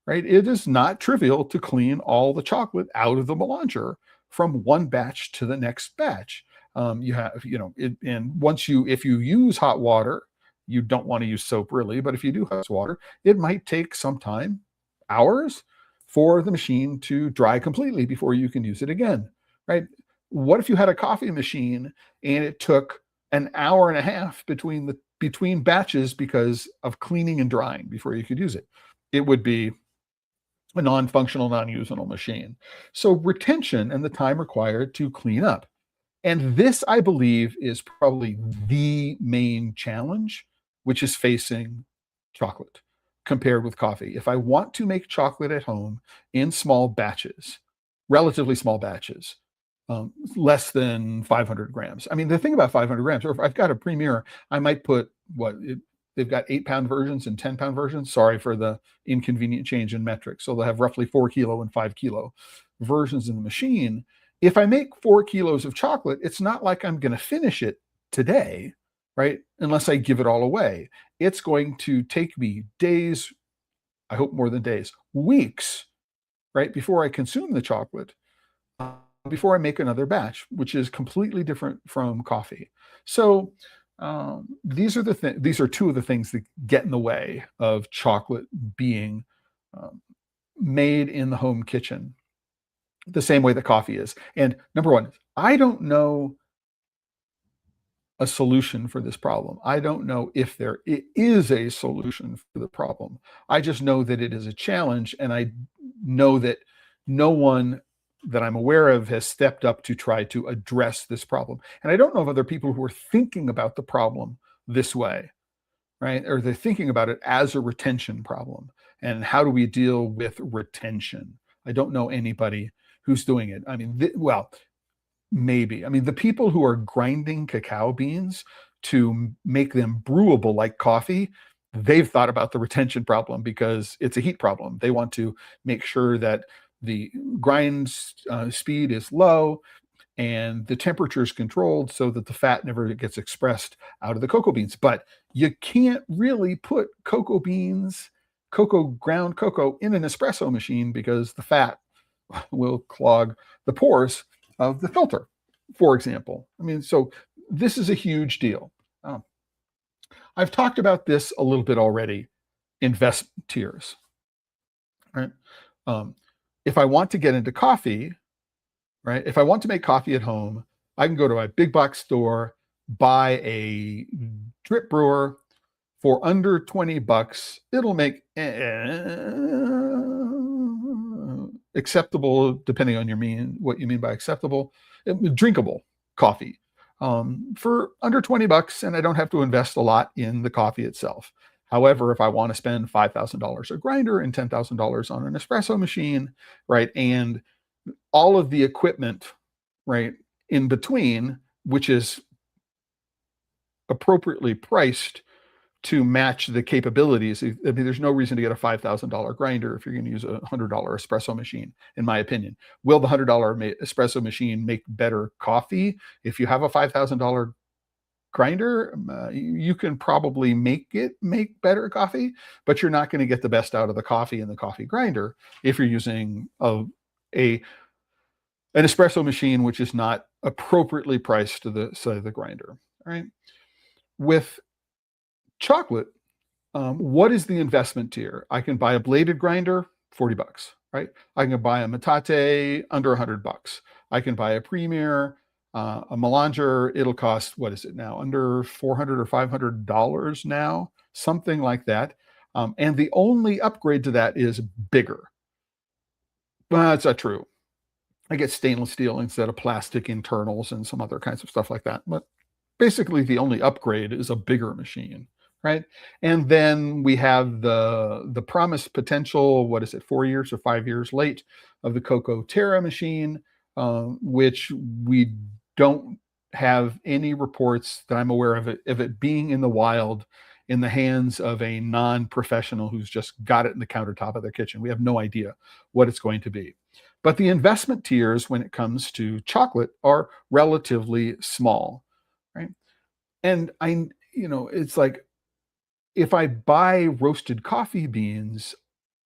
right, it is not trivial to clean all the chocolate out of the melanger from one batch to the next batch. You have, and if you use hot water, you don't want to use soap really, but if you do hot water, it might take some time, hours, for the machine to dry completely before you can use it again, right? What if you had a coffee machine and it took an hour and a half between batches because of cleaning and drying before you could use it? It would be a non-functional, non-usable machine. So retention and the time required to clean up. And this, I believe, is probably the main challenge which is facing chocolate compared with coffee. If I want to make chocolate at home in small batches, relatively small batches, less than 500 grams. I mean, the thing about 500 grams, or if I've got a Premier, I might put they've got 8-pound versions and 10-pound versions. Sorry for the inconvenient change in metrics. So they'll have roughly 4 kilo and 5 kilo versions in the machine. If I make 4 kilos of chocolate, it's not like I'm going to finish it today, right? Unless I give it all away. It's going to take me days, I hope more than days, weeks, right, before I consume the chocolate, before I make another batch, which is completely different from coffee. So these are two of the things that get in the way of chocolate being made in the home kitchen the same way that coffee is. And number one, I don't know a solution for this problem. I don't know if there is a solution for the problem. I just know that it is a challenge, and I know that no one that I'm aware of has stepped up to try to address this problem. And I don't know of other people who are thinking about the problem this way, right? Or they're thinking about it as a retention problem. And how do we deal with retention? I don't know anybody who's doing it. I mean, maybe. I mean, the people who are grinding cacao beans to make them brewable like coffee, they've thought about the retention problem because it's a heat problem. They want to make sure that the grind speed is low and the temperature is controlled so that the fat never gets expressed out of the cocoa beans. But you can't really put ground cocoa in an espresso machine because the fat will clog the pores of the filter, for example. I mean, so this is a huge deal. I've talked about this a little bit already, investment tiers, right? If I want to get into coffee, right? If I want to make coffee at home, I can go to a big box store, buy a drip brewer for under $20. It'll make acceptable, depending on what you mean by acceptable, drinkable coffee for under $20, and I don't have to invest a lot in the coffee itself. However, if I want to spend $5,000 a grinder and $10,000 on an espresso machine, right, and all of the equipment, right, in between, which is appropriately priced to match the capabilities. I mean, there's no reason to get a $5,000 grinder if you're going to use a $100 espresso machine, in my opinion. Will the $100 espresso machine make better coffee? If you have a $5,000 grinder, you can probably make better coffee, but you're not going to get the best out of the coffee in the coffee grinder if you're using an espresso machine which is not appropriately priced to the grinder. All right. With chocolate, what is the investment tier? I can buy a bladed grinder, $40, right? I can buy a metate under $100. I can buy a Premier, a Melanger. It'll cost, what is it now? Under $400 or $500 now, something like that. And the only upgrade to that is bigger. But that's not true. I get stainless steel instead of plastic internals and some other kinds of stuff like that. But basically, the only upgrade is a bigger machine, right? And then we have the promised potential, what is it, 4 years or 5 years late, of the Coco Terra machine, which we don't have any reports that I'm aware of it being in the wild in the hands of a non-professional who's just got it in the countertop of their kitchen. We have no idea what it's going to be. But the investment tiers when it comes to chocolate are relatively small, right? And it's like, if I buy roasted coffee beans,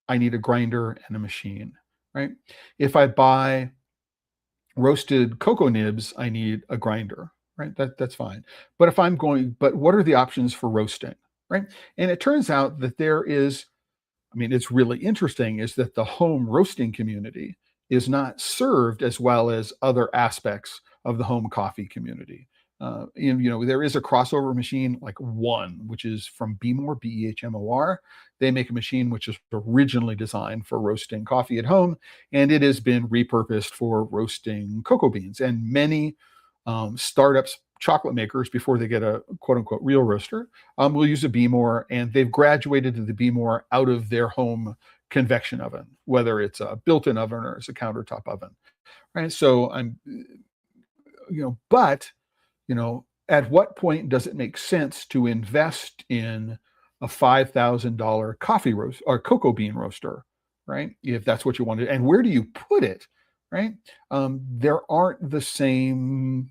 I need a grinder and a machine, right? If I buy roasted cocoa nibs, I need a grinder, right? That's fine. But what are the options for roasting, right? And it turns out that it's really interesting, is that the home roasting community is not served as well as other aspects of the home coffee community. There is a crossover machine, like one, which is from Behmor, Behmor. They make a machine which is originally designed for roasting coffee at home, and it has been repurposed for roasting cocoa beans. And many startups, chocolate makers, before they get a quote unquote real roaster, will use a Behmor, and they've graduated to the Behmor out of their home convection oven, whether it's a built-in oven or it's a countertop oven, right? So at what point does it make sense to invest in a $5,000 coffee roast or cocoa bean roaster, right? If that's what you want to, and where do you put it, right? There aren't the same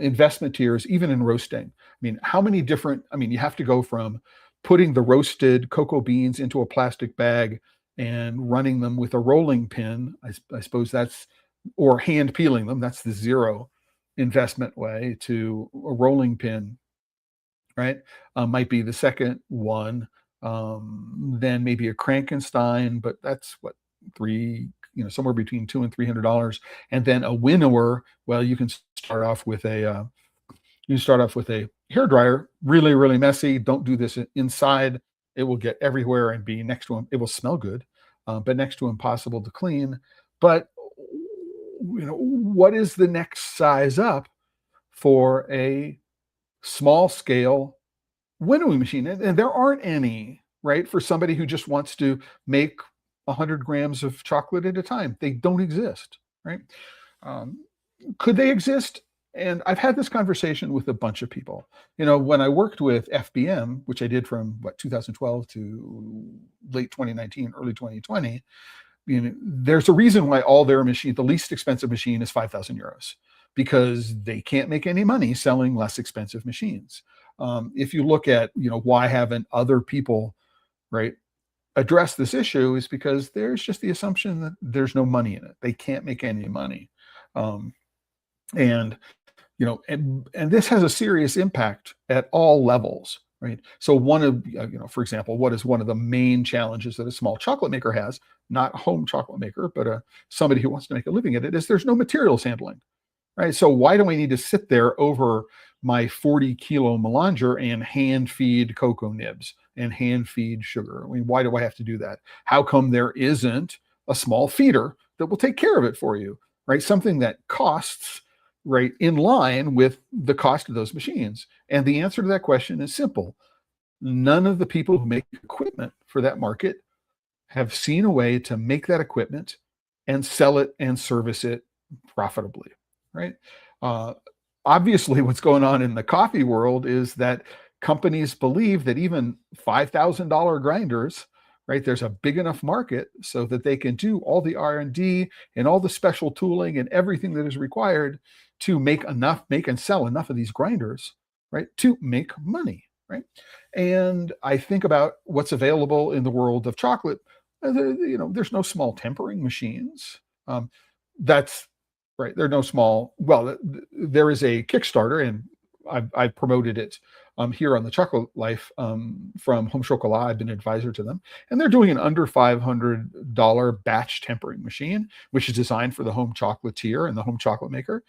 investment tiers, even in roasting. You have to go from putting the roasted cocoa beans into a plastic bag and running them with a rolling pin. I suppose or hand peeling them. That's the zero investment way, to a rolling pin, right? Might be the second one. Then maybe a Frankenstein, but that's somewhere between $200 and $300. And then a winnower. Well, you can start off with a hair dryer, really, really messy. Don't do this inside. It will get everywhere and be next to them. It will smell good, but next to impossible to clean. But what is the next size up for a small scale winnowing machine? And there aren't any, right? For somebody who just wants to make 100 grams of chocolate at a time. They don't exist, right? Could they exist? And I've had this conversation with a bunch of people. When I worked with FBM, which I did from 2012 to late 2019, early 2020, there's a reason why all their machine, the least expensive machine, is 5,000 euros, because they can't make any money selling less expensive machines. If you look at, why haven't other people, right, address this issue, is because there's just the assumption that there's no money in it. They can't make any money. And this has a serious impact at all levels, right? So for example, what is one of the main challenges that a small chocolate maker has, not a home chocolate maker, but somebody who wants to make a living at it, is there's no materials handling, right? So why do I need to sit there over my 40-kilo Melanger and hand feed cocoa nibs and hand feed sugar? Why do I have to do that? How come there isn't a small feeder that will take care of it for you, right? Something that costs right in line with the cost of those machines. And the answer to that question is simple. None of the people who make equipment for that market have seen a way to make that equipment and sell it and service it profitably, right? Obviously, what's going on in the coffee world is that companies believe that even $5,000 grinders, right, there's a big enough market so that they can do all the R&D and all the special tooling and everything that is required to make and sell enough of these grinders, right, to make money, right? And I think about what's available in the world of chocolate. There's no small tempering machines. That's right. There are no small. Well, there is a Kickstarter, and I've promoted it here on the Chocolate Life from Home Chocolat. I've been an advisor to them, and they're doing an under $500 batch tempering machine, which is designed for the home chocolatier and the home chocolate maker.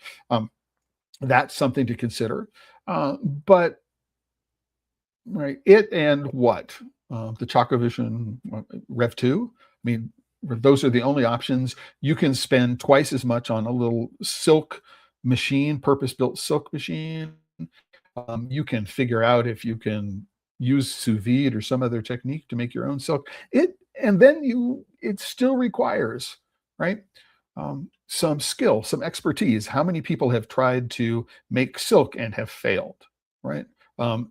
That's something to consider. But right, it and what the ChocoVision Rev 2. I mean, those are the only options. You can spend twice as much on a little silk machine, purpose-built silk machine. You can figure out if you can use sous vide or some other technique to make your own silk. It still requires, right, some skill, some expertise. How many people have tried to make silk and have failed, right?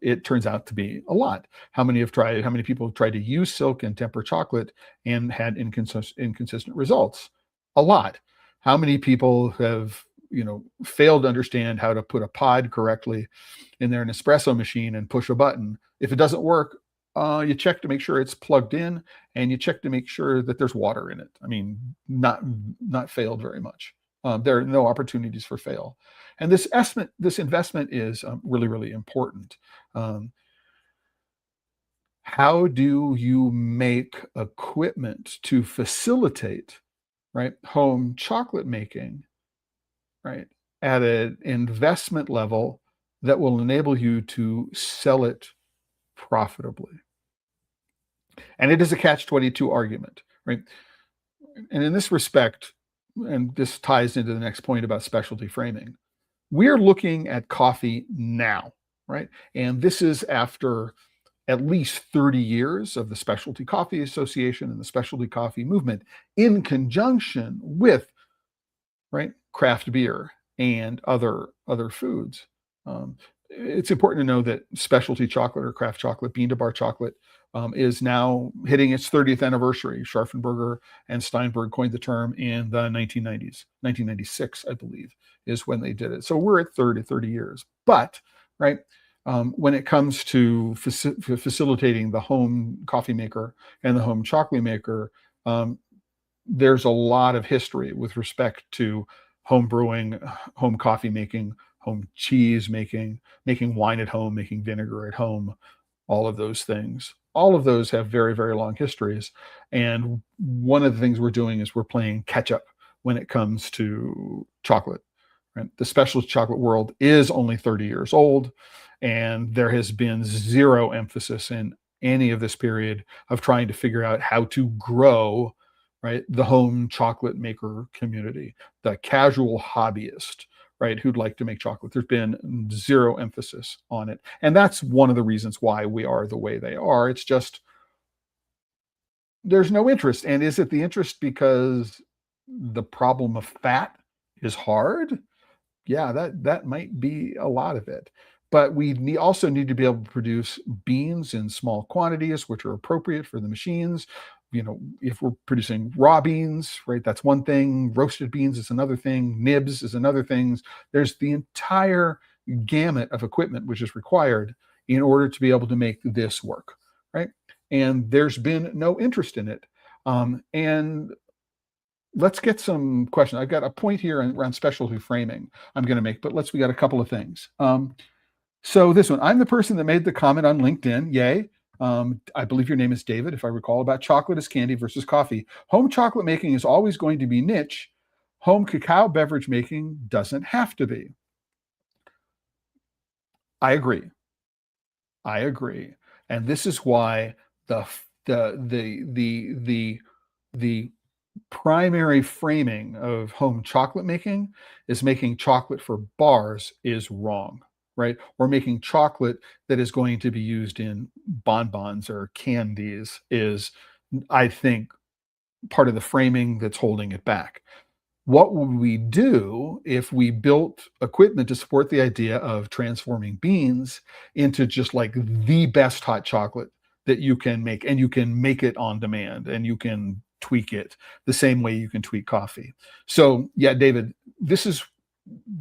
It turns out to be a lot. How many people have tried to use silk and temper chocolate and had inconsistent results? A lot. How many people have, failed to understand how to put a pod correctly in their Nespresso machine and push a button? If it doesn't work, you check to make sure it's plugged in, and you check to make sure that there's water in it. I mean, not failed very much. There are no opportunities for fail. And this investment is really, really important. How do you make equipment to facilitate, right, home chocolate making, right, at an investment level that will enable you to sell it profitably? And it is a catch-22 argument, right? And in this respect, and this ties into the next point about specialty framing, we're looking at coffee now, right? And this is after at least 30 years of the Specialty Coffee Association and the specialty coffee movement in conjunction with, right, craft beer and other foods. It's important to know that specialty chocolate or craft chocolate, bean to bar chocolate, is now hitting its 30th anniversary. Scharfenberger and Steinberg coined the term in the 1990s. 1996, I believe, is when they did it. So we're at 30 years. But, right, when it comes to facilitating the home coffee maker and the home chocolate maker, there's a lot of history with respect to home brewing, home coffee making, home cheese making wine at home, making vinegar at home, all of those things. All of those have very, very long histories. And one of the things we're doing is we're playing catch up when it comes to chocolate. Right? The specialty chocolate world is only 30 years old, and there has been zero emphasis in any of this period of trying to figure out how to grow, right, the home chocolate maker community, the casual hobbyist, right, who'd like to make chocolate. There's been zero emphasis on it. And that's one of the reasons why we are the way they are. It's just, there's no interest. And is it the interest because the problem of fat is hard? Yeah, that might be a lot of it. But we also need to be able to produce beans in small quantities, which are appropriate for the machines. If we're producing raw beans, right, that's one thing. Roasted beans is another thing. Nibs is another thing. There's the entire gamut of equipment which is required in order to be able to make this work, right? And there's been no interest in it. And let's get some questions. I've got a point here around specialty framing I'm going to make, but we got a couple of things. So this one, I'm the person that made the comment on LinkedIn. Yay. I believe your name is David, if I recall, about chocolate as candy versus coffee. Home chocolate making is always going to be niche. Home cacao beverage making doesn't have to be. I agree. And this is why the primary framing of home chocolate making is making chocolate for bars is wrong, right? Or making chocolate that is going to be used in bonbons or candies is, I think, part of the framing that's holding it back. what would we do if we built equipment to support the idea of transforming beans into just like the best hot chocolate that you can make, and you can make it on demand, and you can tweak it the same way you can tweak coffee. So yeah, David, this is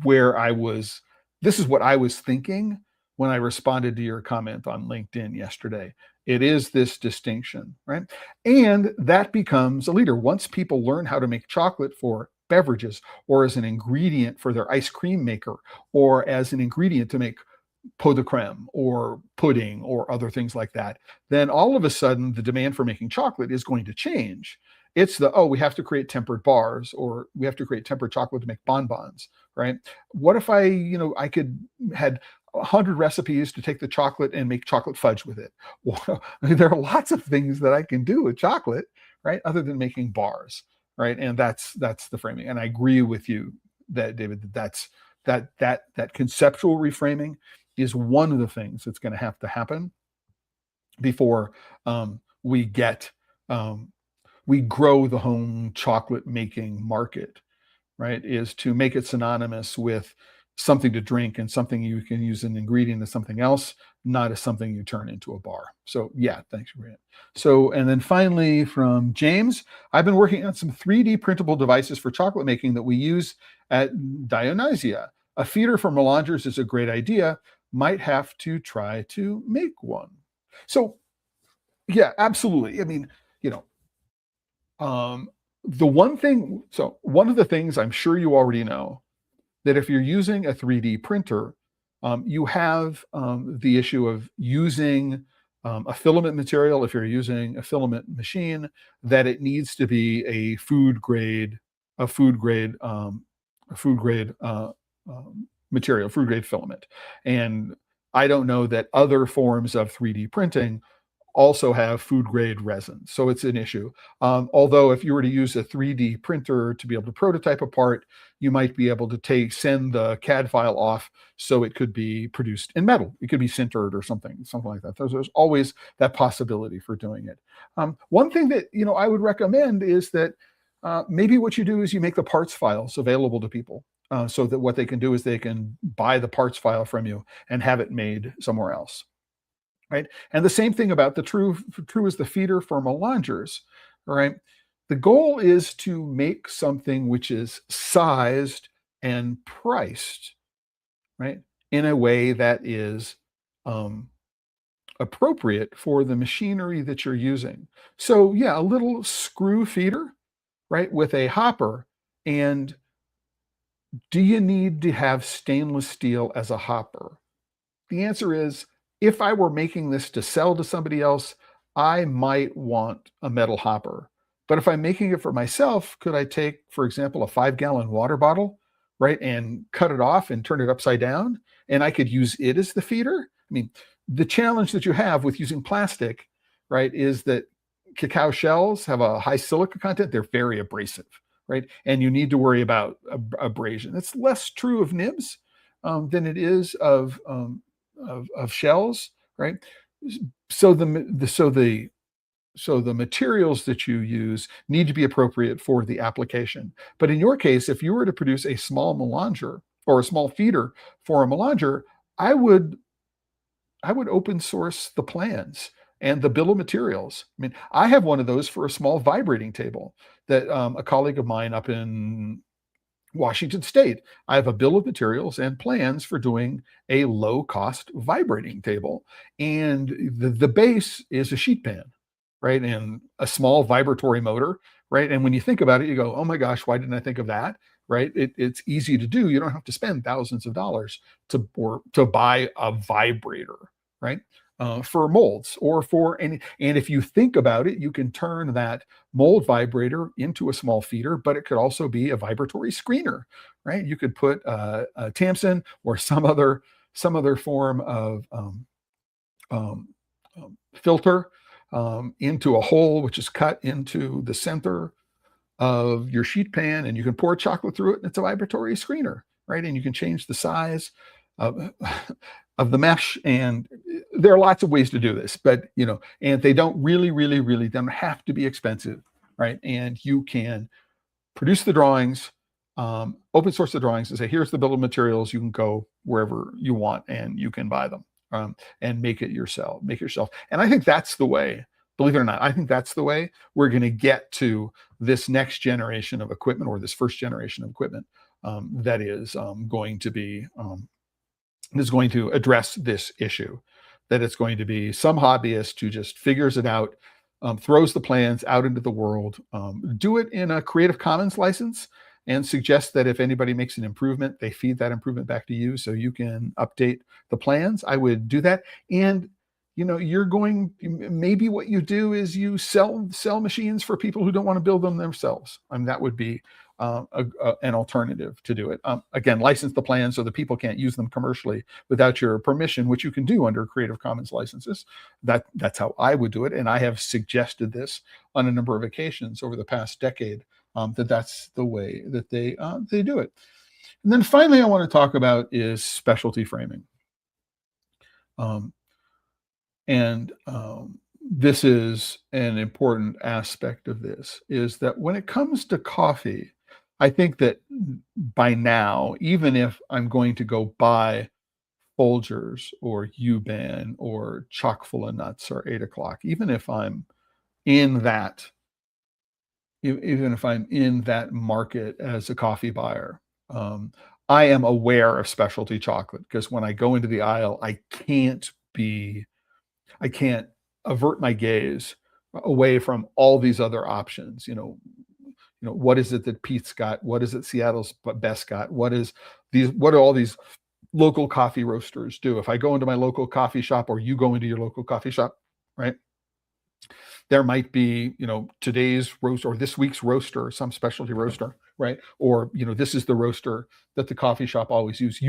where I was, this is what I was thinking when I responded to your comment on LinkedIn yesterday. It is this distinction, right? And that becomes a leader. Once people learn how to make chocolate for beverages, or as an ingredient for their ice cream maker, or as an ingredient to make pot de creme or pudding or other things like that, then all of a sudden the demand for making chocolate is going to change. It's the, oh, we have to create tempered bars, or we have to create tempered chocolate to make bonbons, right? What if I could had 100 recipes to take the chocolate and make chocolate fudge with it? Well, there are lots of things that I can do with chocolate, right? Other than making bars, right? And that's the framing. And I agree with you that, David, that conceptual reframing is one of the things that's going to have to happen before we get we grow the home chocolate making market, right? Is to make it synonymous with something to drink and something you can use an ingredient as something else, not as something you turn into a bar. So yeah, thanks, Grant. So, and then finally from James, I've been working on some 3D printable devices for chocolate making that we use at Dionysia. A feeder for melangers is a great idea. Might have to try to make one. So yeah, absolutely. I mean, you know, the one thing, so one of the things I'm sure you already know, that if you're using a 3D printer, you have the issue of using a filament material. If you're using a filament machine, that it needs to be a food grade material, food grade filament. And I don't know that other forms of 3D printing also have food grade resin. So it's an issue. Although if you were to use a 3D printer to be able to prototype a part, you might be able to send the CAD file off so it could be produced in metal. It could be sintered or something like that. There's always that possibility for doing it. One thing that I would recommend is that maybe what you do is you make the parts files available to people. So that what they can do is they can buy the parts file from you and have it made somewhere else. Right. And the same thing about the true is the feeder for melangers. Right. The goal is to make something which is sized and priced, right, in a way that is appropriate for the machinery that you're using. So yeah, a little screw feeder, right, with a hopper. And do you need to have stainless steel as a hopper? The answer is, if I were making this to sell to somebody else, I might want a metal hopper. But if I'm making it for myself, could I take, for example, a 5-gallon water bottle, right, and cut it off and turn it upside down, and I could use it as the feeder? I mean, the challenge that you have with using plastic, right, is that cacao shells have a high silica content. They're very abrasive, right? And you need to worry about abrasion. It's less true of nibs than it is of shells, right? So the materials that you use need to be appropriate for the application. But in your case, if you were to produce a small melanger or a small feeder for a melanger, I would open source the plans and the bill of materials. I mean, I have one of those for a small vibrating table that a colleague of mine up in Washington State. I have a bill of materials and plans for doing a low-cost vibrating table. And the base is a sheet pan, right? And a small vibratory motor, right? And when you think about it, you go, oh my gosh, why didn't I think of that? Right? It's easy to do. You don't have to spend thousands of dollars to buy a vibrator, right? For molds or for any, and if you think about it, you can turn that mold vibrator into a small feeder, but it could also be a vibratory screener, right? You could put a Tamsin or some other form of filter into a hole which is cut into the center of your sheet pan, and you can pour chocolate through it, and it's a vibratory screener, right? And you can change the size of the mesh, and there are lots of ways to do this, but and they don't really don't have to be expensive, right? And you can produce the drawings, open source the drawings and say, here's the bill of materials. You can go wherever you want and you can buy them, and make it yourself. And I think that's the way, believe it or not, I think that's the way we're going to get to this next generation of equipment, or this first generation of equipment, that is going to be is going to address this issue. That it's going to be some hobbyist who just figures it out, throws the plans out into the world, do it in a Creative Commons license, and suggest that if anybody makes an improvement, they feed that improvement back to you so you can update the plans. I would do that. And maybe what you do is you sell machines for people who don't want to build them themselves. That would be an alternative to do it. Again, license the plans so that people can't use them commercially without your permission, which you can do under Creative Commons licenses. That's how I would do it. And I have suggested this on a number of occasions over the past decade, that's the way that they do it. And then finally, I want to talk about is specialty framing. This is an important aspect of this, is that when it comes to coffee, I think that by now, even if I'm going to go buy Folgers or U-Ban or chock full of nuts or 8 o'clock, even if I'm in that market as a coffee buyer, I am aware of specialty chocolate, because when I go into the aisle, I can't avert my gaze away from all these other options. What is it that Pete's got? What is it Seattle's Best got? What do all these local coffee roasters do? If I go into my local coffee shop, or you go into your local coffee shop, right? There might be, today's roast or this week's roaster, some specialty roaster, right? Or, this is the roaster that the coffee shop always use,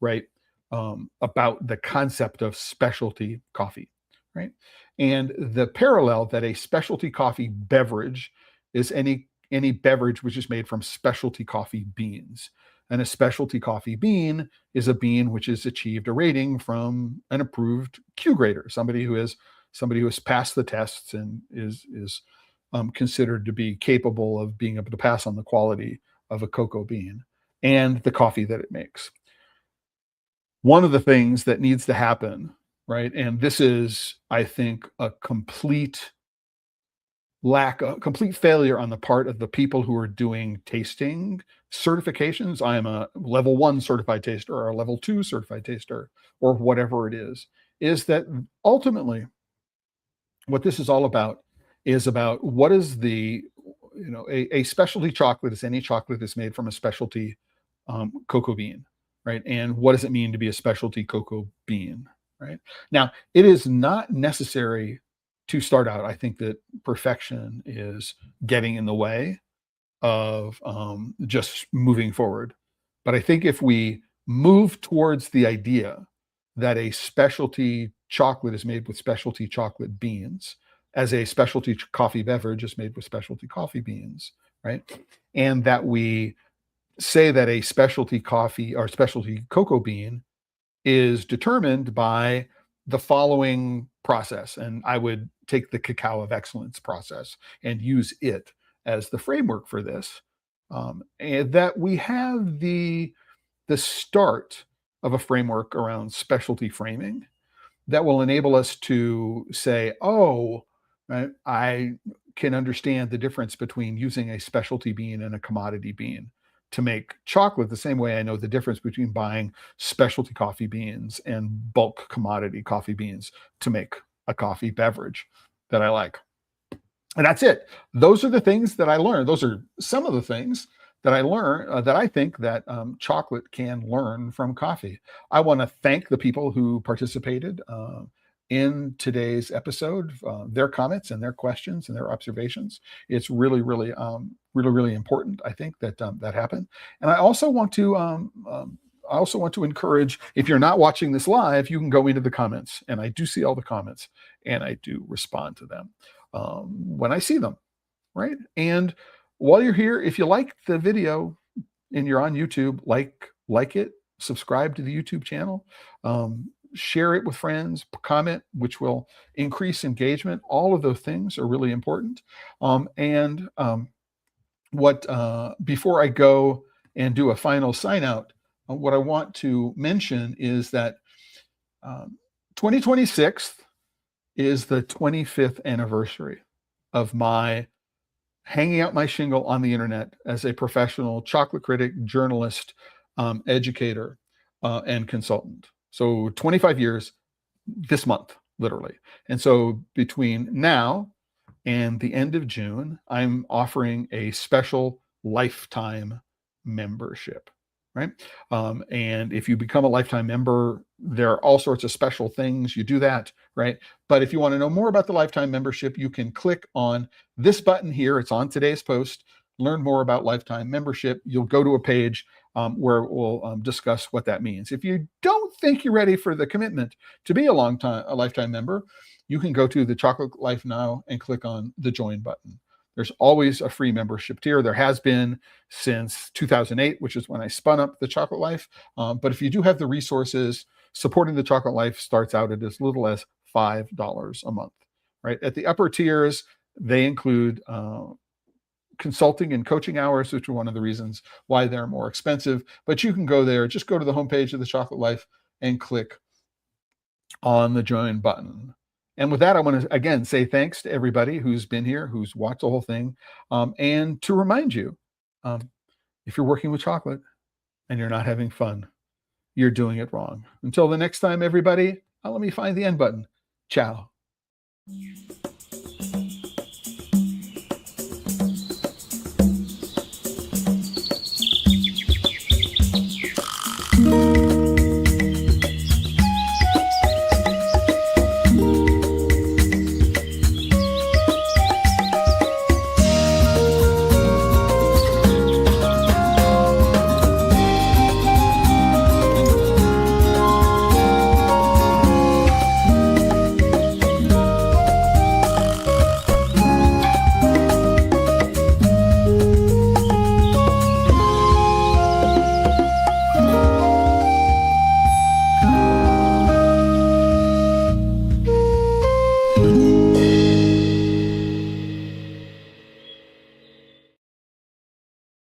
right? About the concept of specialty coffee, right? And the parallel that a specialty coffee beverage is any beverage which is made from specialty coffee beans. And a specialty coffee bean is a bean which has achieved a rating from an approved Q grader, somebody who has passed the tests and is considered to be capable of being able to pass on the quality of a cocoa bean and the coffee that it makes. One of the things that needs to happen, right, and this is, I think, a complete failure on the part of the people who are doing tasting certifications. I am a level 1 certified taster or a level 2 certified taster or whatever it is that ultimately what this is all about is about what is a specialty chocolate is any chocolate that's made from a specialty cocoa bean, right? And what does it mean to be a specialty cocoa bean, right? Now, it is not necessary to start out. I think that perfection is getting in the way of just moving forward. But I think if we move towards the idea that a specialty chocolate is made with specialty chocolate beans, as a specialty coffee beverage is made with specialty coffee beans, right? And that we say that a specialty coffee or specialty cocoa bean is determined by the following process. And I would take the Cacao of Excellence process and use it as the framework for this. And that we have the start of a framework around specialty framing that will enable us to say, oh, right, I can understand the difference between using a specialty bean and a commodity bean to make chocolate, the same way I know the difference between buying specialty coffee beans and bulk commodity coffee beans to make a coffee beverage that I like. And that's it. Those are the things that I learned. Those are some of the things that I learned that I think that chocolate can learn from coffee. I want to thank the people who participated in today's episode, their comments and their questions and their observations. It's really, really, really important, I think, that that happened. And I also want to encourage, if you're not watching this live, you can go into the comments, and I do see all the comments, and I do respond to them when I see them, right? And while you're here, if you like the video and you're on YouTube, like it, subscribe to the YouTube channel, share it with friends, comment, which will increase engagement. All of those things are really important. what before I go and do a final sign out, what I want to mention is that 2026 is the 25th anniversary of my hanging out my shingle on the internet as a professional chocolate critic, journalist, educator, and consultant. So 25 years this month, literally. And so between now and the end of June, I'm offering a special lifetime membership, right? And if you become a lifetime member, there are all sorts of special things. You do that, right? But if you want to know more about the lifetime membership, you can click on this button here. It's on today's post. Learn more about lifetime membership. You'll go to a page where we'll discuss what that means. If you don't think you're ready for the commitment to be a lifetime member, you can go to the Chocolate Life Now and click on the join button. There's always a free membership tier. There has been since 2008, which is when I spun up the Chocolate Life. But if you do have the resources, supporting the Chocolate Life starts out at as little as $5 a month, right? At the upper tiers, they include consulting and coaching hours, which are one of the reasons why they're more expensive. But you can go there, just go to the homepage of the Chocolate Life and click on the join button. And with that, I want to again say thanks to everybody who's been here, who's watched the whole thing, and to remind you, if you're working with chocolate and you're not having fun, you're doing it wrong. Until the next time, everybody, let me find the end button. Ciao.